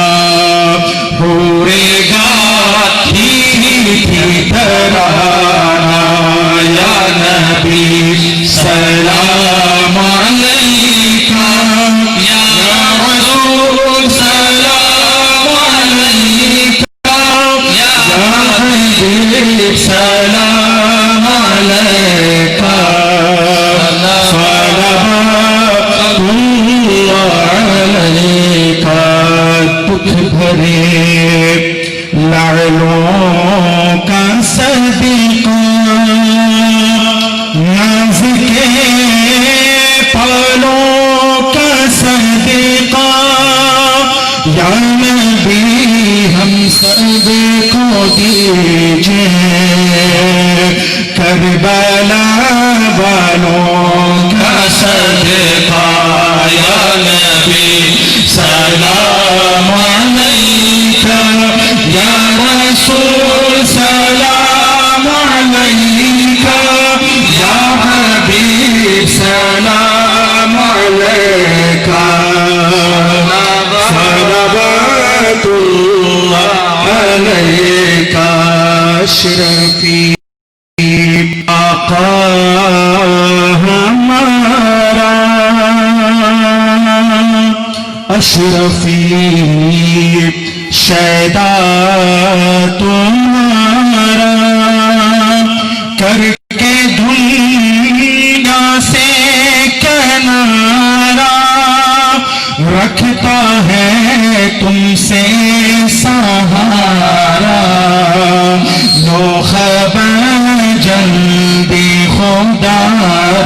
اڑے گا دھیرے ترانہ، یا نبی سلام علیکہ، یا رسول سلام علیکہ، سلام علیکہ، صلوات اللہ علیکہ۔ دکھ بھرے لعلوں کا صدقہ، ناز کے پالوں کا صدقہ، یا نبی ہم سب کو دیجئے، کربلا والوں کا صدقہ، یا نبی سلام علیکہ، یا رسول سلام علیکہ، یا حبیب سلام علیکہ، صلوات اللہ علیکہ۔ اشرفی آقا ہمارا، اشرفی شیدا تمہارا، کر کے دنیا سے کنارہ، رکھتا ہے تم سے سہارا، لو خبر جلدی خدا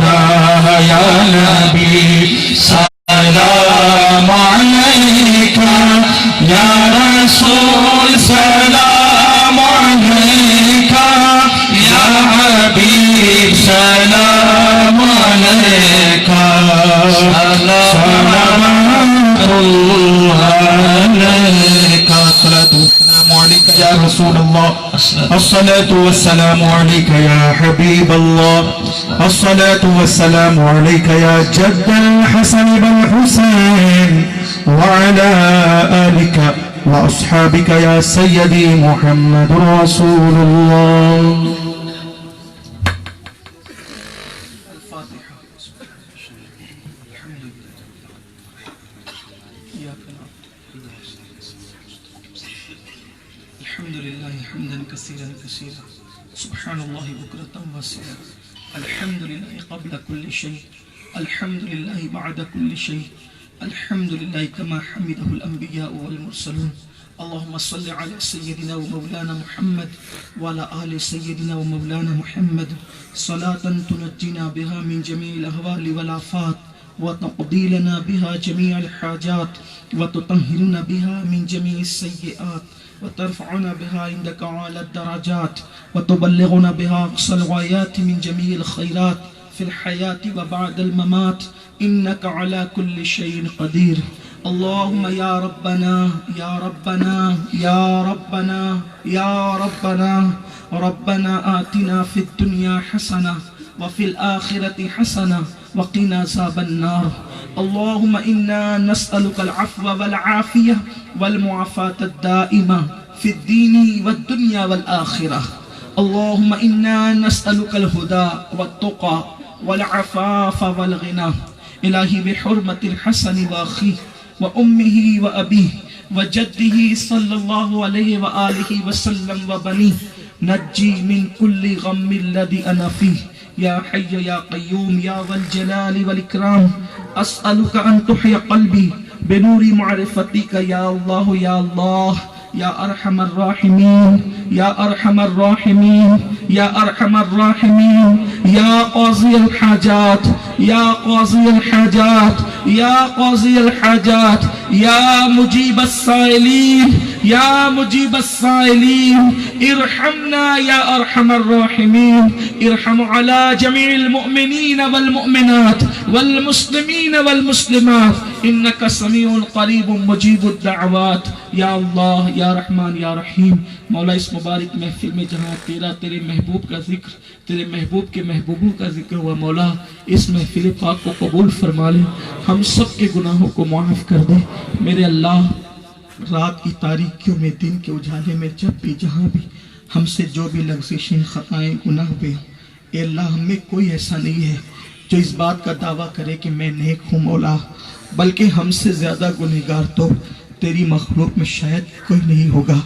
را، یا نبی سلام علیکہ، یا رسول سلام علیکہ، یا حبیب سلام علیکہ، صلوات اللہ علیکہ۔ السلام علیکہ یا رسول اللہ، الصلاة والسلام علیکہ یا حبیب اللہ، الصلاة والسلام علیکہ یا جد الحسن بالحسین، وعلى آلك وأصحابك يا سيدي محمد رسول الله۔ الحمد لله حمدا كثيرا كثيرا، سبحان الله بكرة وأصيلا، الحمد لله قبل كل شيء، الحمد لله بعد كل شيء، الحمد لله كما حمده الأنبياء والمرسلون۔ اللهم صل على سيدنا ومولانا محمد وعلى آل سيدنا ومولانا محمد، صلاة تنجينا بها من جميع الأهوال والآفات، وتقضي لنا بها جميع الحاجات، وتطهرنا بها من جميع السيئات، وترفعنا بها عندك أعلى الدرجات، وتبلغنا بها أقصى الغايات من جميع الخيرات في الحياة وبعد الممات، إنك على كل شيء قدير۔ اللهم يا ربنا يا ربنا يا ربنا يا ربنا، ربنا آتنا في الدنيا حسنة وفي الآخرة حسنة وقنا عذاب النار اللهم إنا نسألك العفو والعافية والمعافاة الدائمة في الدين والدنيا والآخرة اللهم إنا نسألك الهدى والتقى والعفاف والغنى إلهي بحرمة الحسن وأخيه وأمه وأبيه وجده صلى الله عليه وآله وسلم وبنيه نجي من كل غم الذي أنا فيه يا حي يا قيوم يا ذا الجلال والإكرام أسألك أن تحيي قلبي بنور معرفتك يا الله يا الله يا أرحم الراحمين يا أرحم الراحمين يا أرحم الراحمين يا قاضي الحاجات يا قاضي الحاجات يا قاضي الحاجات يا مجيب السائلين يا مجيب السائلين ارحمنا يا أرحم الراحمين ارحم على جميع المؤمنين والمؤمنات والمسلمين والمسلمات إنك سميع قريب مجيب الدعوات یا اللہ یا رحمان یا رحیم مولا اس مبارک محفل میں جہاں تیرے محبوب کا ذکر تیرے محبوب کے محبوبوں کا ذکر ہوا مولا اس محفل پاک کو قبول فرما لے ہم سب کے گناہوں کو معاف کر دے میرے اللہ رات کی تاریکیوں میں دن کے اجالے میں جب بھی جہاں بھی ہم سے جو بھی لغزشیں خطائیں گناہ ہوئے اے اللہ ہم میں کوئی ایسا نہیں ہے جو اس بات کا دعویٰ کرے کہ میں نیک ہوں مولا بلکہ ہم سے زیادہ گنہگار تو تیری مخلوق میں شاید کوئی نہیں ہوگا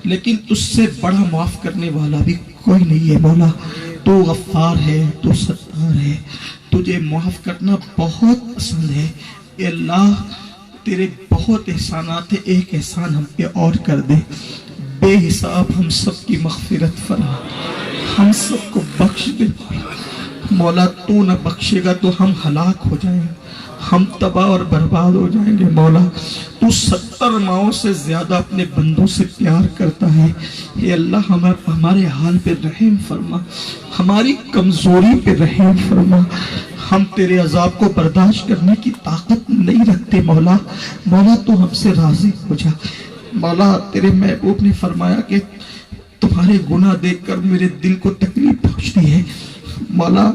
لیکن تجھ سے بڑا معاف کرنے والا بھی کوئی نہیں ہے مولا تو غفار ہے تو ستار ہے تجھے معاف کرنا بہت پسند ہے اے اللہ تیرے بہت احسانات ہیں ایک احسان ہم پہ اور کر دے بے حساب ہم سب کی مغفرت فرما ہم سب کو بخش دے مولا تو نہ بخشے گا تو ہم ہلاک ہو جائیں ہم تباہ اور برباد ہو جائیں گے مولا تو 70 ماؤں سے زیادہ اپنے بندوں سے پیار کرتا ہے اے اللہ ہمارے حال پہ رحم فرما ہماری کمزوری پہ رحم فرما ہم تیرے عذاب کو برداشت کرنے کی طاقت نہیں رکھتے مولا مولا تو ہم سے راضی ہو جا مولا تیرے محبوب نے فرمایا کہ تمہارے گناہ دیکھ کر میرے دل کو تکلیف پہنچتی ہے مولا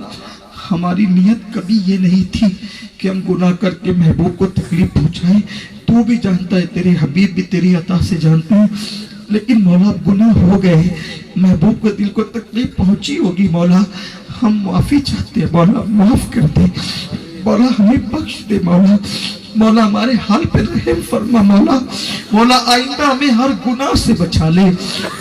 ہماری نیت کبھی یہ نہیں تھی کہ ہم گناہ کر کے محبوب کو تکلیف پہنچائیں تو بھی جانتا ہے تیرے حبیب بھی تیری عطا سے جانتے ہیں لیکن مولا گناہ ہو گئے محبوب کے دل کو تکلیف پہنچی ہوگی مولا ہم معافی چاہتے ہیں مولا معاف کر دے مولا ہمیں بخش دے مولا مولا ہمارے حال پہ رحم فرما مولا مولا آئندہ ہمیں ہر گناہ سے بچا لے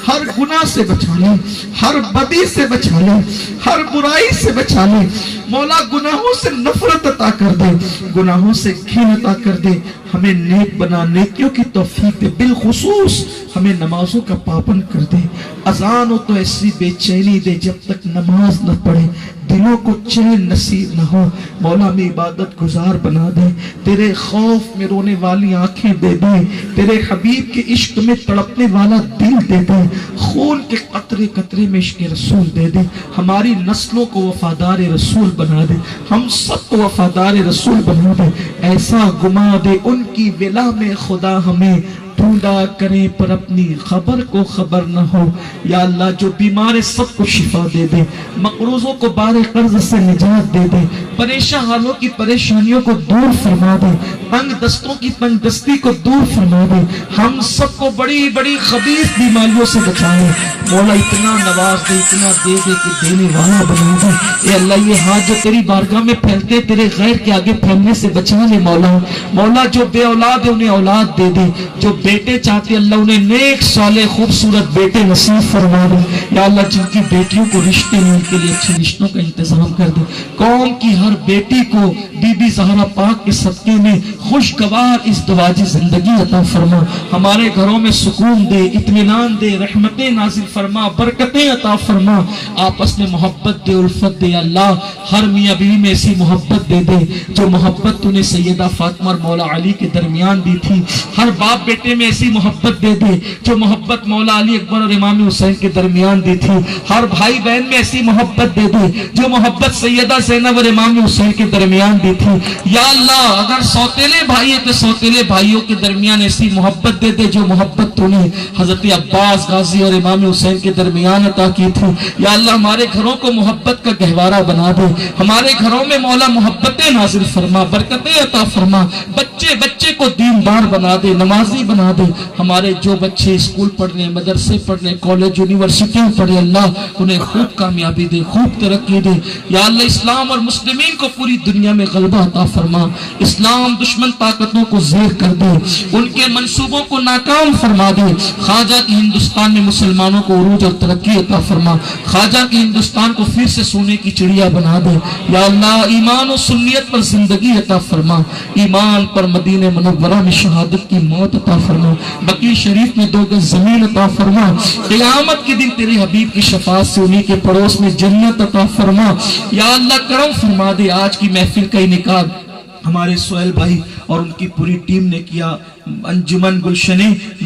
ہر گناہ سے بچا لے ہر بدی سے بچا لے ہر برائی سے بچا لے مولا گناہوں سے نفرت عطا کر دے گناہوں سے گھن عطا کر دے ہمیں نیک بنا نیکیوں کی توفیق دے بالخصوص ہمیں نمازوں کا پابند کر دے اذان ہو تو ایسی بے چینی دے جب تک نماز نہ پڑھے دلوں کو چین نصیب نہ ہو مولا ہمیں عبادت گزار بنا دے تیرے خوف میں رونے والی آنکھیں دے دے تیرے حبیب کے عشق میں تڑپنے والا دل دے دے خون کے قطرے قطرے میں عشق رسول دے دے ہماری نسلوں کو وفادار رسول بنا دے ہم سب کو وفادار رسول بنا دے ایسا گما دے ان کی ولا میں خدا ہمیں ڈھونڈا کریں پر اپنی خبر کو خبر نہ ہو یا اللہ جو بیمار سب کو شفا دے دے مقروضوں کو بار قرض سے نجات دے دے پریشان حالوں کی پریشانیوں کو دور فرما دے تنگ دستوں کی تنگ دستی کو دور فرما دے ہم سب کو بڑی بڑی خبیث بیماریوں سے بچائے مولا اتنا نواز دے اتنا دے دے کہ دینے والا بنا دے اے اللہ یہ ہاتھ جو تیری بارگاہ میں پھیلتے تیرے غیر کے آگے پھیلنے سے بچا لے مولا مولا جو بے اولاد ہے انہیں اولاد دے دے جو بیٹے چاہتے اللہ انہیں نیک صالح خوبصورت بیٹے نصیب فرما دے یا اللہ جن کی بیٹیوں کو رشتے میں ان کے لیے اچھے رشتوں کا انتظام کر دے قوم کی ہر بیٹی کو بی بی زہرا پاک کے صدقے میں خوشگوار اس دواجی زندگی عطا فرما ہمارے گھروں میں سکون دے اطمینان دے رحمتیں نازل فرما برکتیں عطا فرما آپس میں محبت دے الفت دے اللہ ہر میاں بیوی میں ایسی محبت دے دے جو محبت تو نے سیدہ فاطمہ اور مولا علی کے درمیان دی تھی ہر باپ بیٹے میں ایسی محبت دے دے جو محبت مولا علی اکبر اور امام حسین کے درمیان دی تھی. ہر بھائی بہن میں ایسی محبت دے دے جو محبت سیدہ زینب اور امام حسین کے درمیان دی تھی. یا اللہ اگر سوتیلے بھائی ہے تو سوتیلے بھائیوں کے درمیان ایسی محبت دے دے جو محبت تو نے حضرت عباس غازی اور امام حسین کے درمیان عطا کی تھی. یا اللہ ہمارے گھروں کو محبت کا گہوارہ بنا دے. ہمارے گھروں میں مولا محبتیں نازل فرما, برکتیں عطا فرما. بچے بچے کو دیندار بنا دے, نمازی بنا دے. ہمارے جو بچے اسکول پڑھ رہے ہیں, مدرسے پڑھ رہے ہیں, کالج یونیورسٹی پڑھ رہے, اللہ انہیں خوب کامیابی دے, خوب ترقی دے. یا اللہ اسلام اور مسلمین کو پوری دنیا میں غلبہ عطا فرما. اسلام دشمن طاقتوں کو زیر کر دے, ان کے منصوبوں کو ناکام فرما دے. خواجہ کی ہندوستان میں مسلمانوں کو عروج اور ترقی عطا فرما. خواجہ کی ہندوستان کو پھر سے سونے کی چڑیا بنا دے. یا اللہ ایمان و سنیت پر زندگی عطا فرما, ایمان پر مدینہ منورہ میں شہادت کی موت عطا فرما. بقیع شریف میں 2 گز زمین عطا فرما. قیامت کے دن تیرے حبیب کی شفاعت سے انہی کے پڑوس میں جنت عطا فرما. یا اللہ کرم فرما دے. آج کی محفل کا انعقاد ہمارے سہیل بھائی اور ان کی پوری ٹیم نے کیا, انجمن گلشن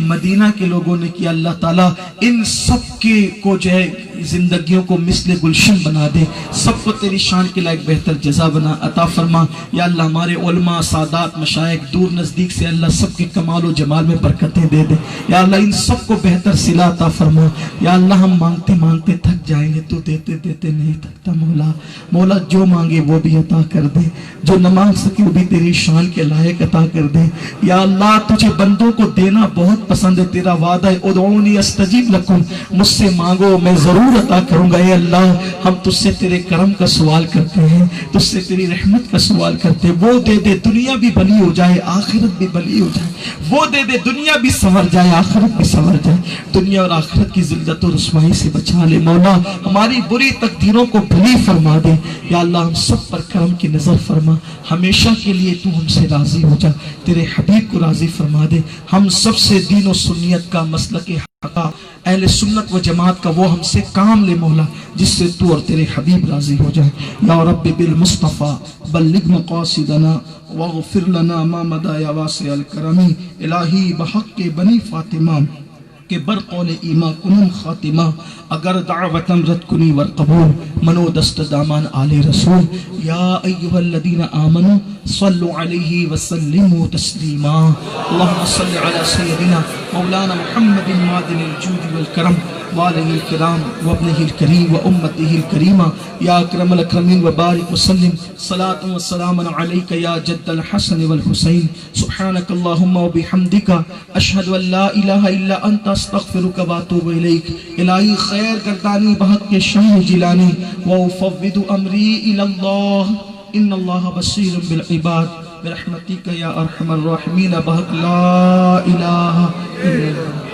مدینہ کے لوگوں نے کیا. اللہ تعالیٰ ان سب کے کو جو ہے زندگیوں کو مثل گلشن بنا دے, سب کو تیری شان کے لائق بہتر جزا بنا عطا فرما. یا اللہ ہمارے علماء سادات مشائخ دور نزدیک سے اللہ سب کے کمال و جمال میں برکتیں دے دے. یا اللہ ان سب کو بہتر صلہ عطا فرما. یا اللہ ہم مانگتے مانگتے تھک جائیں گے, تو دیتے دیتے نہیں تھکتا. مولا مولا جو مانگے وہ بھی عطا کر دے, جو نہ مانگ سکے وہ بھی تیری شان کے لائق عطا کر دے. یا اللہ تجھے بندوں کو دینا بہت پسند ہے. تیرا وعدہ ہے ادعونی استجیب لکم, مجھ سے مانگو میں ضرور عطا کروں گا. اے اللہ ہم تجھ سے تیرے کرم کا سوال کرتے ہیں, تجھ سے تیری رحمت کا سوال کرتے ہیں. وہ دے دے دنیا بھی بھلی ہو جائے, آخرت بھی بھلی ہو جائے. وہ دے دے دنیا بھی سنور جائے, آخرت بھی سنور جائے. دنیا اور آخرت کی ذلت و رسوائی سے بچا لے. مولا ہماری بری تقدیروں کو بھلی فرما دے. یا اللہ ہم سب پر کرم کی نظر فرما. ہمیشہ کے لیے تو ہم سے راضی ہو جا, تیرے حبیب کو راضی فرما دے. ہم سب سے دین و سنیت کا مسلک حقا اہل سنت و جماعت کا وہ ہم سے کام لے مولا, جس سے تو اور تیرے حبیب راضی ہو جائے. یا رب بالمصطفیٰ بلغ مقاصدنا واغفر لنا ما مدى یا واسع الکرم. الہی بحق بنی فاطمہ کہ بر قول ایما کنم خاتمہ, اگر دعوتم رد کنی ور قبول, منو دست دامان آل رسول. یا ایہا الذین آمنوا صلوا علیہ وسلموا تسلیما. اللہم صل علی سیدنا مولانا محمد معدن الجود والکرم وآلہ الکرام وابنہ الکریم وامتہ الکریمہ. یا اکرم الاکرمین وبارک وسلم صلاۃ وسلام علیک یا جد الحسن والحسین. سبحانک اللہم وبحمدک اشہد ان لا الہ الا انت استغفرک واتوب الیک. الہی خیر گردانی بحق کے شاہ جیلانی وافوض امری الی اللہ ان اللہ بصیر بالعباد برحمتک یا ارحم الراحمین بحق لا الہ الا اللہ.